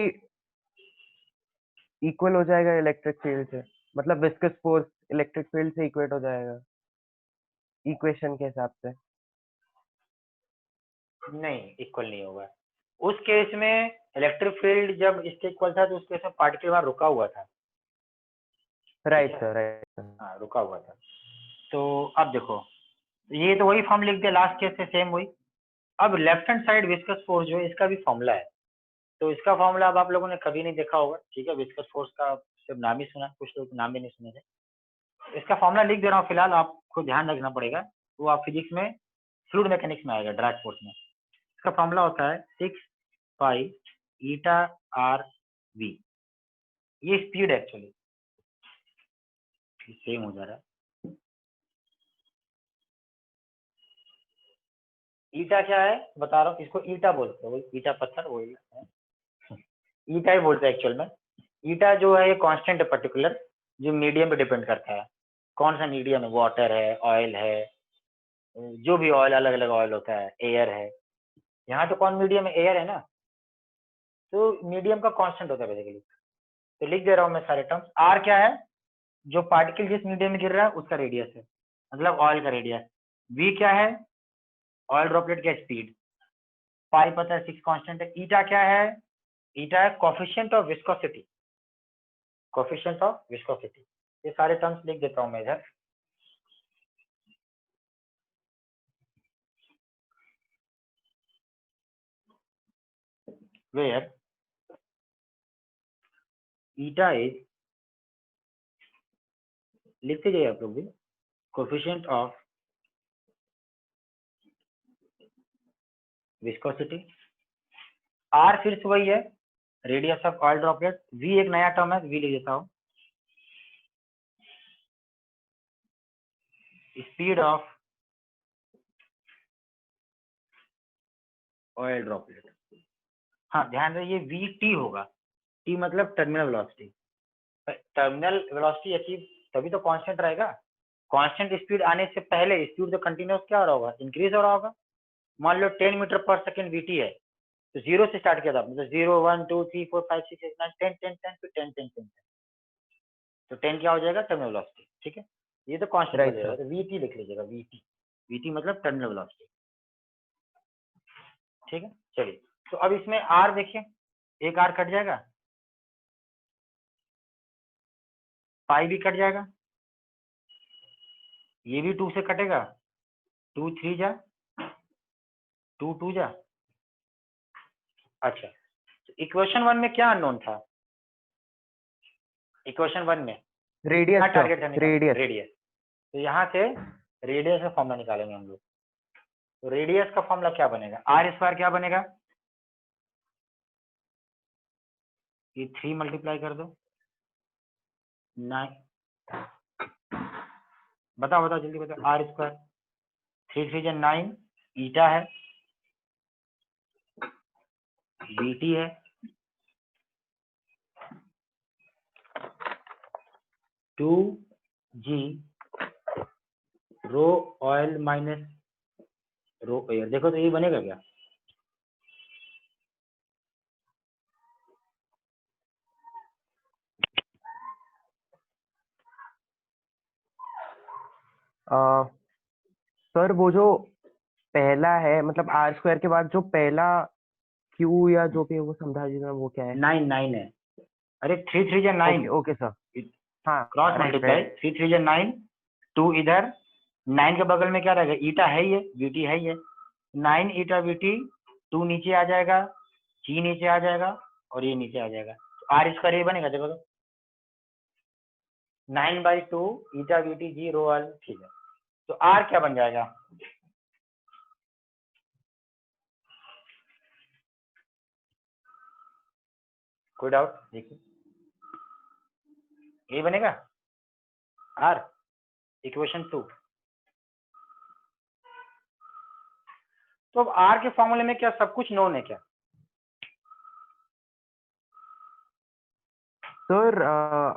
इक्वल हो जाएगा इलेक्ट्रिक फील्ड से, मतलब विस्कस फोर्स इलेक्ट्रिक फील्ड से इक्वेट हो जाएगा इक्वेशन के हिसाब से। नहीं, इक्वल नहीं होगा उस केस में। इलेक्ट्रिक फील्ड जब इसके इक्वल था तो उस केस में पार्टिकल वहां रुका हुआ था। राइट ठीक है? Sir, right sir. हाँ, रुका हुआ था। तो अब देखो, ये तो वही फॉर्म लिख दिया लास्ट केस से सेम वही। अब left hand side viscous force जो है इसका भी फॉर्मूला है। तो इसका फॉर्मूला अब आप लोगों ने कभी नहीं देखा होगा, ठीक है। विस्कस फोर्स का सिर्फ नाम ही सुना, कुछ लोग नाम भी नहीं सुने थे। इसका फॉर्मूला लिख दे रहा हूँ फिलहाल, आपको ध्यान रखना पड़ेगा। वो आप फिजिक्स में फ्लूइड मैकेनिक्स में आएगा, ड्रैग फोर्स में। इसका फॉर्मूला होता है 6 पाई ईटा आर वी। ये स्पीड एक्चुअली सेम हो जा रहा है। ईटा क्या है बता रहा हूँ, इसको ईटा बोलते हैं, वही ईटा पत्थर वही है। ईटा ही बोलते हैं एक्चुअल में। ईटा जो है ये कांस्टेंट है पर्टिकुलर, जो मीडियम पे डिपेंड करता है। कौन सा मीडियम है, वाटर है, ऑयल है, जो भी ऑयल अलग अलग ऑयल होता है, एयर है। यहाँ तो कौन मीडियम है, एयर है ना। तो मीडियम का कांस्टेंट होता है बेसिकली। तो लिख दे रहा हूँ मैं सारे टर्म्स। आर क्या है, जो पार्टिकल जिस मीडियम में गिर रहा है उसका रेडियस है, मतलब ऑयल का रेडियस। वी क्या है, ऑयल ड्रॉपलेट का स्पीड। पाई पता है 6 कांस्टेंट है। ईटा क्या है, ईटा है coefficient of viscosity, coefficient of viscosity. ये सारे टर्म्स लिख देता हूँ मैं इधर। वेयर ईटा इज, लिखते जाइए आप लोग भी, कोफिशिएंट ऑफ विस्कोसिटी। आर फिर से वही है, radius of oil droplet. V एक नया टर्म है, वी लिख देता हूँ, स्पीड ऑफ ऑयल ड्रॉपलेट। हाँ ध्यान रहे, ये वी टी होगा। टी मतलब terminal velocity. Terminal velocity achieve तभी तो कांस्टेंट रहेगा। कांस्टेंट स्पीड आने से पहले स्पीड तो कंटिन्यूस क्या हो रहा होगा, इंक्रीज हो रहा होगा। मान लो 10 मीटर पर सेकंड वीटी है, तो 0 से स्टार्ट किया था आपने, तो 0 1 2 3 4 5 6 7 8 10 10 10 फिर 10 10 10 10। तो 10 क्या हो जाएगा, टर्मिनल वेलोसिटी। ठीक है, ये तो कांस्टेंट हो राइट जाएगा। सर। तो वीटी लिख लीजिएगा, वीटी। वीटी मतलब टर्मिनल वेलोसिटी। ठीक है, चलिए। तो अब इसमें आर देखिए, एक आर कट जाएगा, पाई भी कट जाएगा, ये भी 2 से कटेगा, 2 3 जा, 2 2 जा। अच्छा, इक्वेशन 1 में क्या अननोन था, इक्वेशन 1 में रेडियस क्या सर, टारगेट था निकालने, रेडियस। रेडियस। तो यहाँ से रेडियस का फॉर्मूला निकालेंगे हम लोग। तो रेडियस का फॉर्मूला क्या बनेगा, आर स्क्वायर क्या बनेगा, ये 3 मल्टीप्लाई कर दो 9, बताओ बताओ जल्दी बताओ। आर स्क्वायर 3 3 जा 9, ईटा है, बीटी है, two g rho oil minus rho air. देखो तो ये बनेगा क्या, सर वो जो पहला है, मतलब आर स्क्वायर के बाद जो पहला क्यू या जो भी है वो समझा दीजिए, वो क्या है। 9 9 है। अरे 3 3 जा 9, ओके ओके सर। हाँ क्रॉस राइट मल्टीप्लाई, राइट। 3 3 जा 9, 2 इधर, 9 के बगल में क्या रहेगा, ईटा है ही है, वीटी है ही है। 9 ईटा वीटी, 2 नीचे आ जाएगा, जी नीचे आ जाएगा, और ये नीचे आ जाएगा। तो आर स्क्वायर ये बनेगा, देखो तो 9/2 ईटा वीटी जी रो ऑयल। ठीक है, तो आर क्या बन जाएगा, कोई डाउट देखिए, ये बनेगा आर, इक्वेशन 2। तो अब आर के फॉर्मूले में क्या सब कुछ नोन है क्या, सर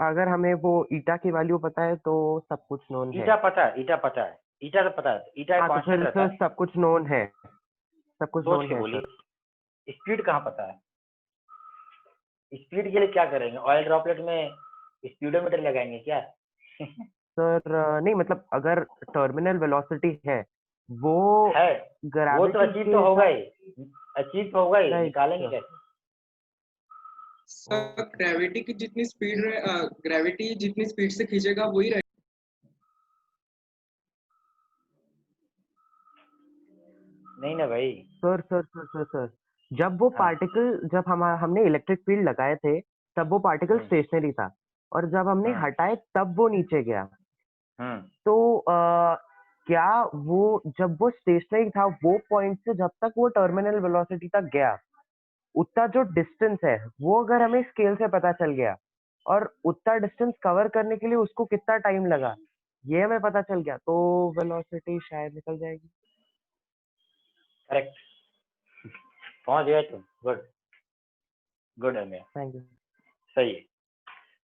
अगर हमें वो ईटा की वैल्यू पता है तो सब कुछ नोन है। ईटा पता है, ईटा पता है, ईटा तो पता है, ईटा एक हाँ तो कांस्टेंट फिर रहता सर है। सब कुछ नोन है, सब कुछ सोच नोन के है बोलिए, सर। स्पीड कहाँ पता है? स्पीड के लिए क्या करेंगे? ऑयल ड्रॉपलेट में स्पीडोमीटर लगाएंगे क्या? सर नहीं मतलब अगर टर्मिनल वेलोसिटी है वो है, वो तो ग्रेविटी अचीव तो के होगा साथ। ही, अचीव तो होगा ही, राइट निकालेंगे सर। कैसे? सर ग्रेविटी की जितनी स्पीड ग्रेविटी जितनी स्पीड से खींचेगा वही रहेगा। नहीं ना भाई। Sir sir sir sir sir जब वो हाँ। पार्टिकल, जब हमने इलेक्ट्रिक फील्ड लगाए थे तब वो पार्टिकल स्टेशनरी था, और जब हमने हम्म, हटाए तब वो नीचे गया। हम्म। तो क्या वो जब वो स्टेशनरी था वो पॉइंट से जब तक वो टर्मिनल वेलोसिटी तक गया उतना जो डिस्टेंस है वो अगर हमें स्केल से पता चल गया और उतना डिस्टेंस कवर करने के लिए उसको कितना टाइम लगा ये हमें पता चल गया तो वेलोसिटी शायद निकल जाएगी। करेक्ट, पहुंच गए तुम, गुड, गुड है मैं, थैंक यू। सही है।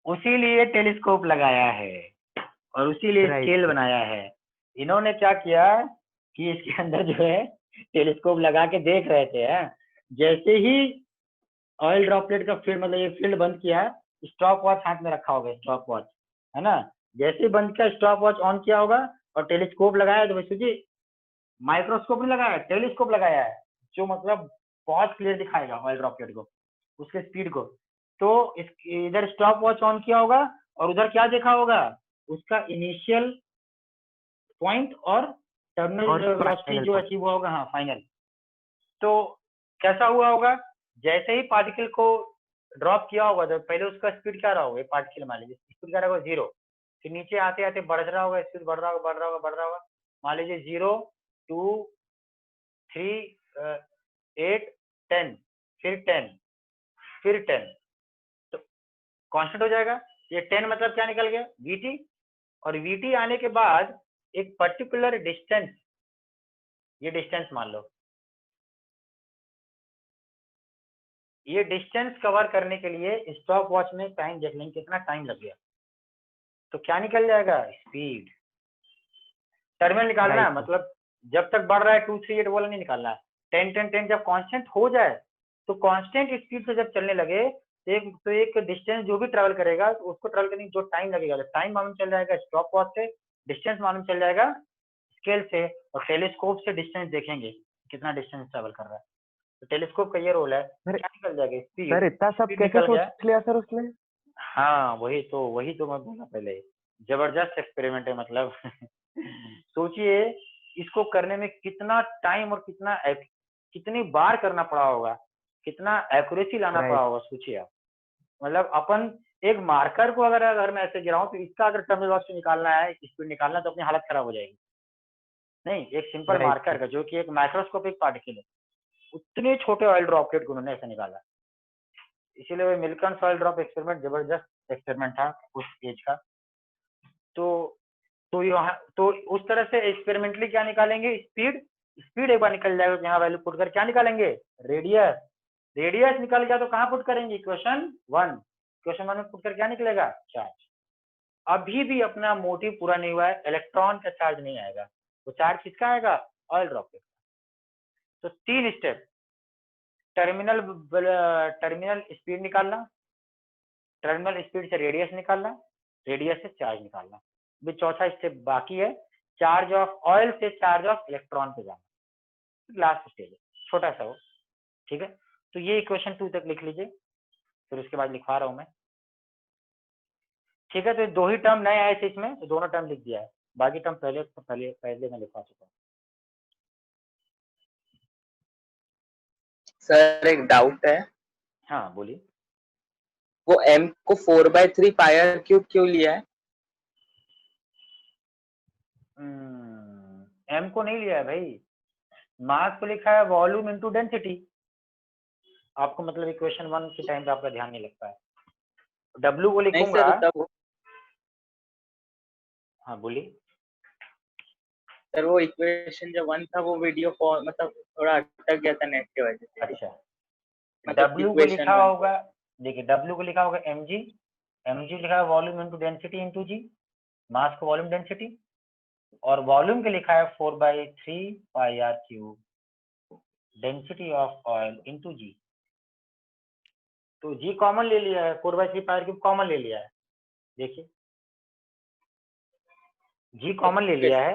उसीलिए टेलीस्कोप लगाया है और उसीलिए राइट स्केल सर। बनाया है। इन्होंने क्या किया कि इसके अंदर जो है टेलीस्कोप लगा के देख रहे थे, जैसे ही ऑयल ड्रॉपलेट का फील्ड, मतलब ये फील्ड बंद किया, स्टॉप वॉच हाथ में रखा होगा, स्टॉप वॉच, है ना? जैसे ही बंद किया, स्टॉप वॉच ऑन किया होगा और टेलीस्कोप लगाया, तो सोचिए, माइक्रोस्कोप नहीं लगाया, टेलीस्कोप लगाया है, जो मतलब बहुत क्लियर दिखाएगा ऑयल ड्रॉपलेट को, उसके स्पीड को। तो इधर स्टॉप वॉच ऑन किया होगा और उधर क्या देखा होगा, उसका इनिशियल पॉइंट और टर्मिनल और वेलोसिटी फाइनल जो पॉइंट। अचीव हुआ होगा, हाँ फाइनल। तो कैसा हुआ होगा, जैसे ही पार्टिकल को ड्रॉप किया होगा तो पहले उसका स्पीड क्या रहा होगा, पार्टिकल मान लीजिए स्पीड क्या रहा होगा, 0। फिर नीचे आते आते बढ़ रहा होगा, स्पीड बढ़ रहा होगा, बढ़ रहा होगा, बढ़ रहा होगा, मान लीजिए 0, 2, 3, 8, 10, फिर 10, फिर 10, तो कांस्टेंट हो जाएगा। ये 10 मतलब क्या निकल गया, वीटी, और वीटी आने के बाद एक पर्टिकुलर डिस्टेंस, ये डिस्टेंस मान लो, ये डिस्टेंस कवर करने के लिए स्टॉप वॉच में टाइम देख लेंगे कितना टाइम लग गया, तो क्या निकल जाएगा, स्पीड। टर्मिनल निकालना है, राइट सर। मतलब जब तक बढ़ रहा है 2, 3, 8 वाला नहीं निकालना है, 10, 10, 10 जब कांस्टेंट हो जाए, तो कांस्टेंट स्पीड से जब चलने लगे तो एक डिस्टेंस जो भी ट्रेवल करेगा तो उसको ट्रेवल करने में जो टाइम लगेगा, तो टाइम मालूम चल जाएगा स्टॉप वॉच से, डिस्टेंस मालूम चल जाएगा स्केल से, और टेलीस्कोप से डिस्टेंस देखेंगे कितना डिस्टेंस ट्रेवल कर रहा है। तो टेलीस्कोप का ये रोल है, सर क्या निकल जाएगा, स्पीड। सर इतना सब स्पीड कैसे निकल सोच गया। लिया सर उसने? हाँ वही तो मैं बोला पहले, जबरदस्त एक्सपेरिमेंट है मतलब। सोचिए इसको करने में कितना टाइम और कितनी बार करना पड़ा होगा, कितना एक्यूरेसी लाना पड़ा राइट। होगा, सोचिए आप। मतलब अपन एक मार्कर को अगर मैं ऐसे गिराऊं, तो इसका अगर टर्मिनल वेलोसिटी निकालना है, स्पीड निकालना, तो अपनी हालत खराब हो जाएगी। नहीं, एक सिंपल राइट मार्कर सर। का, जो कि एक माइक्रोस्कोपिक पार्टिकल है, उतने छोटे ऑयल ड्रॉपलेट को उन्होंने ऐसे निकाला। इसीलिए वो मिल्कन ऑयल ड्रॉप एक्सपेरिमेंट जबरदस्त एक्सपेरिमेंट था उस एज का। तो यहाँ तो उस तरह से एक्सपेरिमेंटली क्या निकालेंगे, स्पीड। स्पीड एक बार निकल जाएगा तो यहाँ वैल्यू पुट कर क्या निकालेंगे, रेडियस। रेडियस निकल गया तो कहाँ पुट करेंगे, इक्वेशन 1। इक्वेशन 1 में पुट कर क्या निकलेगा, चार्ज। अभी भी अपना मोटिव पूरा नहीं हुआ है, इलेक्ट्रॉन का चार्ज नहीं आएगा, तो चार्ज किसका आएगा, ऑयल ड्रॉपलेट। तो 3 स्टेप, टर्मिनल स्पीड निकालना, टर्मिनल स्पीड से रेडियस निकालना, रेडियस से चार्ज निकालना। अभी चौथा स्टेप बाकी है, चार्ज ऑफ ऑयल से चार्ज ऑफ इलेक्ट्रॉन पे जाना, लास्ट स्टेज है, छोटा सा वो, ठीक है। तो ये इक्वेशन 2 तक लिख लीजिए, फिर उसके बाद लिखवा रहा हूं मैं, ठीक है। तो 2 ही टर्म नए आए थे इसमें, तो दोनों टर्म लिख दिया है, बाकी टर्म पहले मैं लिखवा चुका हूँ। सर एक डाउट है, हाँ बोलिए। वो m को 4/3 पायर क्यूब क्यों लिया है? एम को नहीं लिया है भाई, मास को लिखा है वॉल्यूम इनटू डेंसिटी। आपको मतलब इक्वेशन 1 के टाइम पे आपका ध्यान नहीं लगता है। डब्ल्यू को नहीं लिखूंगा। सर, तब हाँ बोलिए। सर वो इक्वेशन जो 1 था वो वीडियो कॉल मतलब थोड़ा अटक गया था नेट की वजह से। अच्छा, मतलब डब्ल्यू को इक्वेशन लिखा 1 होगा, देखिए डब्ल्यू को लिखा होगा mg, mg लिखा है volume into density into g, mass को वॉल्यूम डेंसिटी, और वॉल्यूम के लिखा है 4/3 pi r cube density of oil into g. तो जी कॉमन ले लिया है, 4/3 पाई आर क्यूब कॉमन ले लिया है, देखिए जी कॉमन ले लिया है,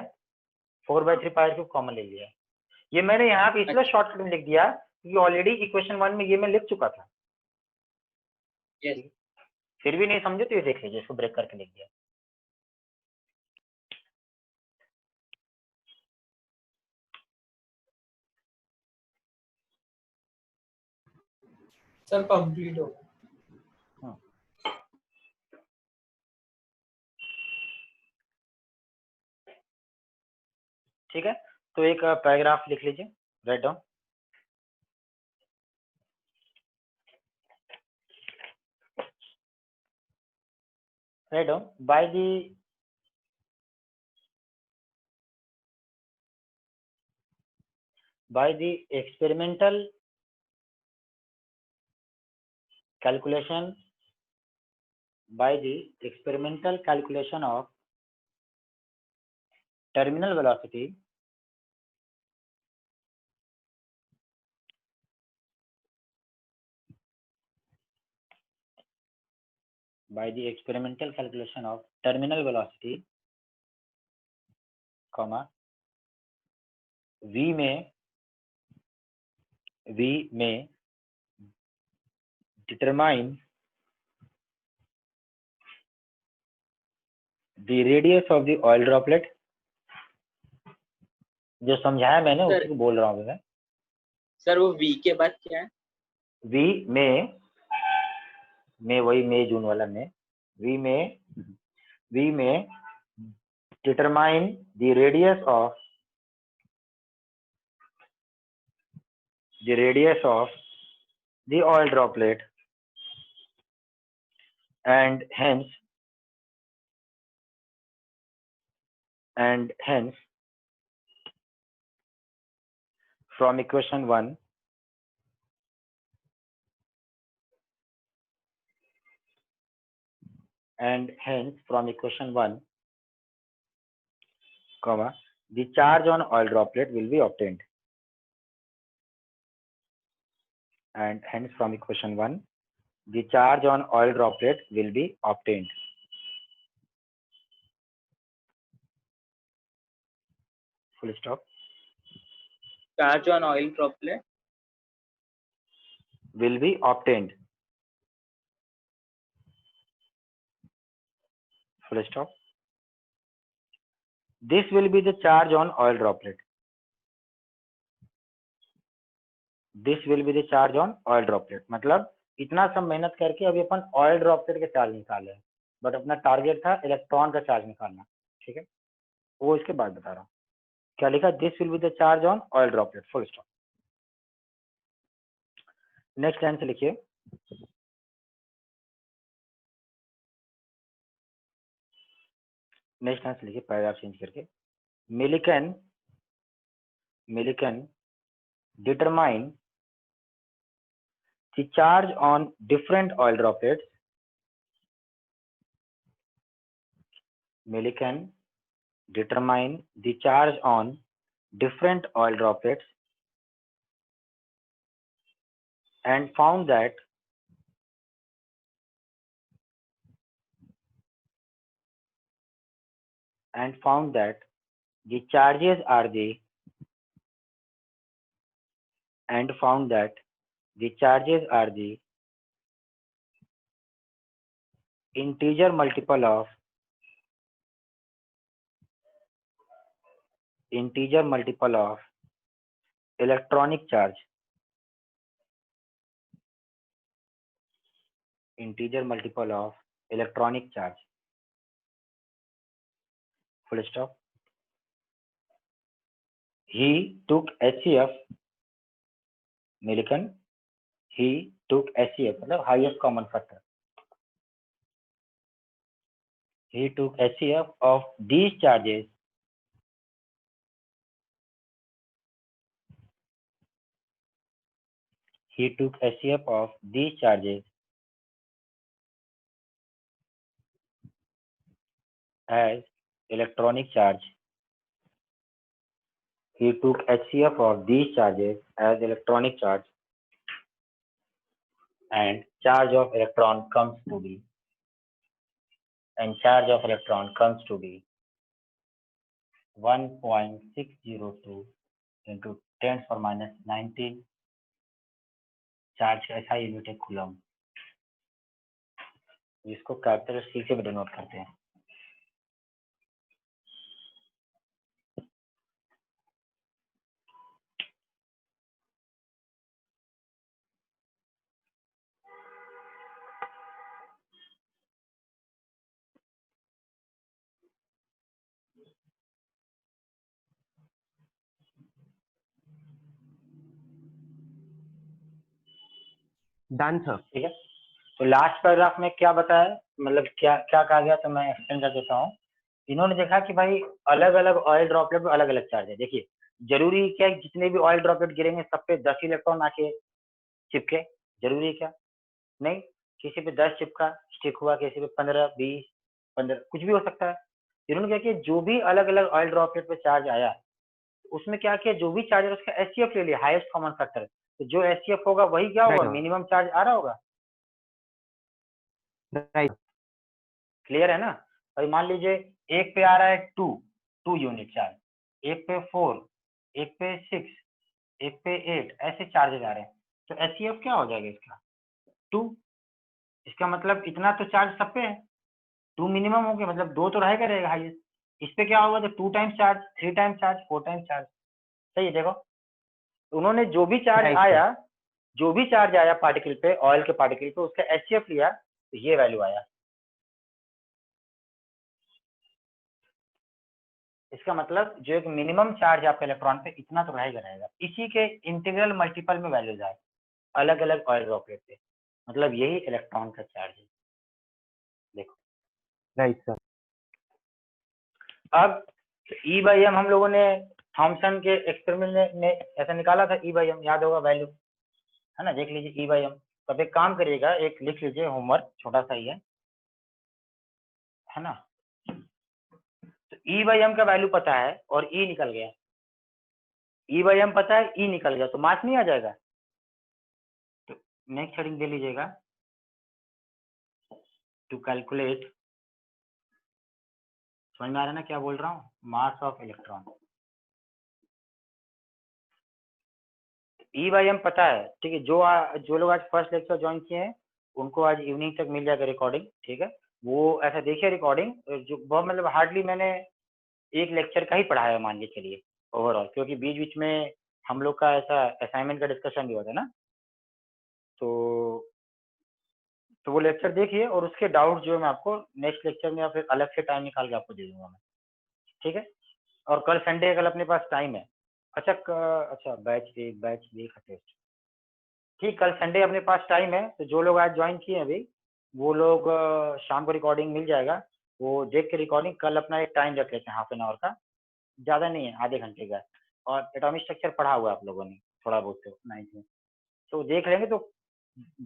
4/3 पाई आर क्यूब कॉमन ले लिया है। ये मैंने यहाँ पे इसलिए शॉर्टकट में लिख दिया क्योंकि ऑलरेडी इक्वेशन 1 में ये मैं लिख चुका था। यस फिर भी नहीं समझे तो ये देख लीजिए, इसको ब्रेक करके लिख दिया। सर कंप्लीट हो गया। ठीक है, तो एक पैराग्राफ लिख लीजिए, write down. Write down by the experimental calculation of terminal velocity comma we may determine the radius of the oil droplet। जो समझाया मैंने सर उसी को बोल रहा हूँ मैं। सर वो वी के बाद क्या है? वी में वही मई जून वाला में, वी में determine the radius of the oil droplet and hence from equation 1 comma the charge on oil droplet will be obtained, and hence from equation 1 the charge on oil droplet will be obtained। Full stop। Charge on oil droplet will be obtained। Full stop। This will be the charge on oil droplet। This will be the charge on oil droplet। मतलब इतना सब मेहनत करके अभी अपन oil droplet के charge निकाले हैं, but अपना टारगेट था इलेक्ट्रॉन का चार्ज निकालना। ठीक है, वो इसके बाद बता रहा हूँ। क्या लिखा? This will be the charge on oil droplet. Full stop. Next line से लिखिए, नेक्स्ट लाइन से लिखिए, पैराग्राफ चेंज करके। Millikan determine the charge on different oil droplets। Millikan determine the charge on different oil droplets and found that the charges are the integer multiple of electronic charge। Integer multiple of electronic charge। Full stop। He took HCF, Millikan, he took HCF मतलब highest common factor। He took HCF of these charges as electronic charge. He took HCF of these charges as electronic charge, and charge of electron comes to be, and charge of electron comes to be 1.602 into 10⁻⁹ charge का ऐसा unit है coulomb, जिसको capital C से भी denote करते हैं। Done sir. ठीक है, तो लास्ट पैराग्राफ में क्या बताया, मतलब क्या क्या कहा गया, तो मैं एक्सप्लेन कर देता हूँ। इन्होंने देखा कि भाई अलग अलग ऑयल ड्रॉपलेट में अलग अलग चार्ज है। देखिए जरूरी क्या है, जितने भी ऑयल ड्रॉपलेट गिरेंगे सब पे 10 इलेक्ट्रॉन आके चिपके, जरूरी है क्या? नहीं, किसी पे 10 चिपका स्टिक हुआ, किसी पे 15, 20, 15, कुछ भी हो सकता है। इन्होंने क्या किया, जो भी अलग अलग ऑयल ड्रॉपलेट पे चार्ज आया उसमें क्या किया, जो भी चार्ज है उसका एचसीएफ ले लिया, हाईएस्ट कॉमन फैक्टर। तो जो एचसीएफ होगा वही क्या होगा, मिनिमम चार्ज आ रहा होगा। राइट, क्लियर है ना? और मान लीजिए एक पे आ रहा है 2 यूनिट चार्ज, एक पे 4, एक पे 6, एक पे 8, ऐसे चार्जेस आ रहे हैं। तो एचसीएफ क्या हो जाएगा इसका 2। इसका मतलब इतना तो चार्ज सब पे है, 2 मिनिमम हो गया, मतलब 2 तो रहेगा रहेगा हाईएस्ट। इस पे क्या होगा, तो 2 times charge, 3 times charge, 4 times charge. सही है। देखो उन्होंने जो भी चार्ज Right, आया, जो भी चार्ज आया पार्टिकल पे, ऑयल के पार्टिकल पे, उसका एचसीएफ लिया तो ये वैल्यू आया। इसका मतलब जो एक मिनिमम चार्ज आपका इलेक्ट्रॉन पे इतना तो रहेगा रहेगा। इसी के इंटीग्रल मल्टीपल में वैल्यूज आए अलग अलग ऑयल ड्रॉपलेट पे, मतलब यही इलेक्ट्रॉन का चार्ज है। देखो राइट सर। अब ई बाई एम हम लोगों ने थॉमसन के एक्सपेरिमेंट में ऐसा निकाला था, ई बाई एम याद होगा वैल्यू, है ना? देख लीजिए ई बाई एम। तो अब एक काम करिएगा, एक लिख लीजिए होमवर्क, छोटा सा ही है ना? तो ई बाई एम का वैल्यू पता है और ई निकल गया, ई बाई एम पता है, ई निकल गया, तो मास नहीं आ जाएगा। तो नेक्स्ट हेडिंग दे लीजिएगा, टू कैलकुलेट, समझ में आ रहा है ना क्या बोल रहा हूँ, mass of electron. E by m पता है, ठीक है। जो लोग आज फर्स्ट लेक्चर ज्वाइन किए हैं उनको आज इवनिंग तक मिल जाएगा रिकॉर्डिंग, ठीक है। वो ऐसा देखिए रिकॉर्डिंग, जो बहुत मतलब हार्डली मैंने एक लेक्चर का ही पढ़ाया है मान के चलिए ओवरऑल, क्योंकि बीच बीच में हम लोग का ऐसा असाइनमेंट का डिस्कशन भी होता है ना। तो वो लेक्चर देखिए और उसके डाउट जो है मैं आपको नेक्स्ट लेक्चर में या फिर अलग से टाइम निकाल के आपको दे दूंगा मैं, ठीक है। और कल संडे है, कल अपने पास टाइम है। अच्छा बैच एक का टेस्ट, ठीक, कल संडे अपने पास टाइम है। तो जो लोग आज ज्वाइन किए हैं अभी, वो लोग शाम को रिकॉर्डिंग मिल जाएगा, वो देख के रिकॉर्डिंग कल अपना एक टाइम रख लेते हैं हाफ एन आवर का, ज़्यादा नहीं है, आधे घंटे का। और एटॉमिक स्ट्रक्चर पढ़ा हुआ है आप लोगों ने थोड़ा बहुत तो 9th में, तो देख लेंगे तो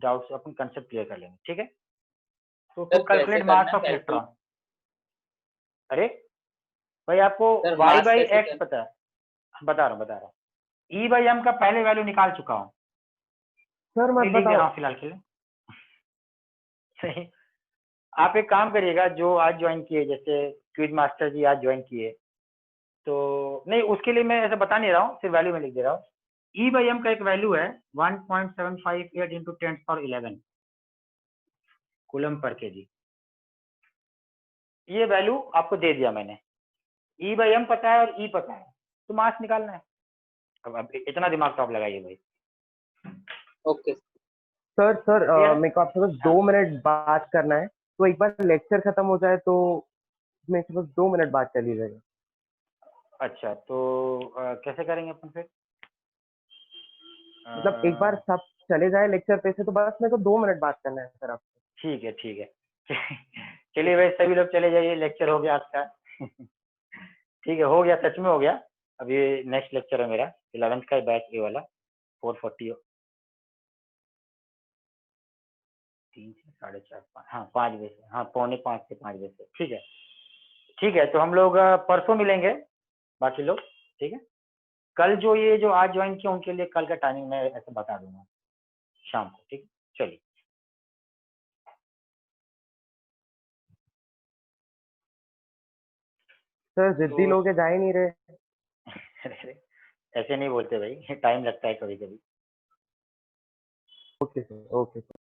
डाउट्स अपन कंसेप्ट क्लियर कर लेंगे, ठीक है। तो टू सर कैसे कैलकुलेट करना मास है ऑफ कैलकुलेट? इलेक्ट्रॉन, अरे भाई आपको सर y मास बाई कैसे एक्स करना? पता है, बता रहा हूँ, ई बाई एम का पहले वैल्यू निकाल चुका हूँ, सर मत लिख दे बताओ। रहा हूँ फिलहाल के लिए। सही, आप एक काम करिएगा, जो आज ज्वाइन किए, जैसे क्विज मास्टर जी आज ज्वाइन किए, तो नहीं उसके लिए मैं ऐसा बता नहीं रहा हूँ, सिर्फ वैल्यू में लिख दे रहा हूँ। ई बाई एम का एक वैल्यू है 1.758 इंटू 10⁻11 कूलम पर केजी। ये वैल्यू आपको दे दिया मैंने, ई बाई एम पता है और ई पता है, तो मास निकालना है। अब इतना दिमाग तो आप लगाइए भाई। ओके सर Clear है? मेरे को आपसे बस हाँ 2 मिनट बात करना है, तो एक बार लेक्चर खत्म हो जाए तो मेरे से बस 2 मिनट बात चली जाएगा। अच्छा, तो कैसे करेंगे अपन फिर? मतलब एक बार सब चले जाए लेक्चर पे से, तो बस मेरे को 2 मिनट बात करना है सर आपसे। ठीक है ठीक है। चलिए भाई सभी लोग चले जाइए, लेक्चर हो गया आपका। ठीक है, हो गया, सच में हो गया। अभी नेक्स्ट लेक्चर है मेरा 11th का बैच ए वाला, 4:40, 3 से 4:30, 5, हाँ 5 बजे से, हाँ 4:45 से 5 बजे से, ठीक है। ठीक है, तो हम लोग परसों मिलेंगे बाकी लोग, ठीक है। कल जो ये जो आज ज्वाइन किया उनके लिए कल का टाइमिंग मैं ऐसे बता दूंगा शाम को, ठीक है। चलिए। सर जिद्दी तो लोग जा ही नहीं रहे। ऐसे नहीं बोलते भाई, टाइम लगता है कभी कभी। Okay sir, okay sir.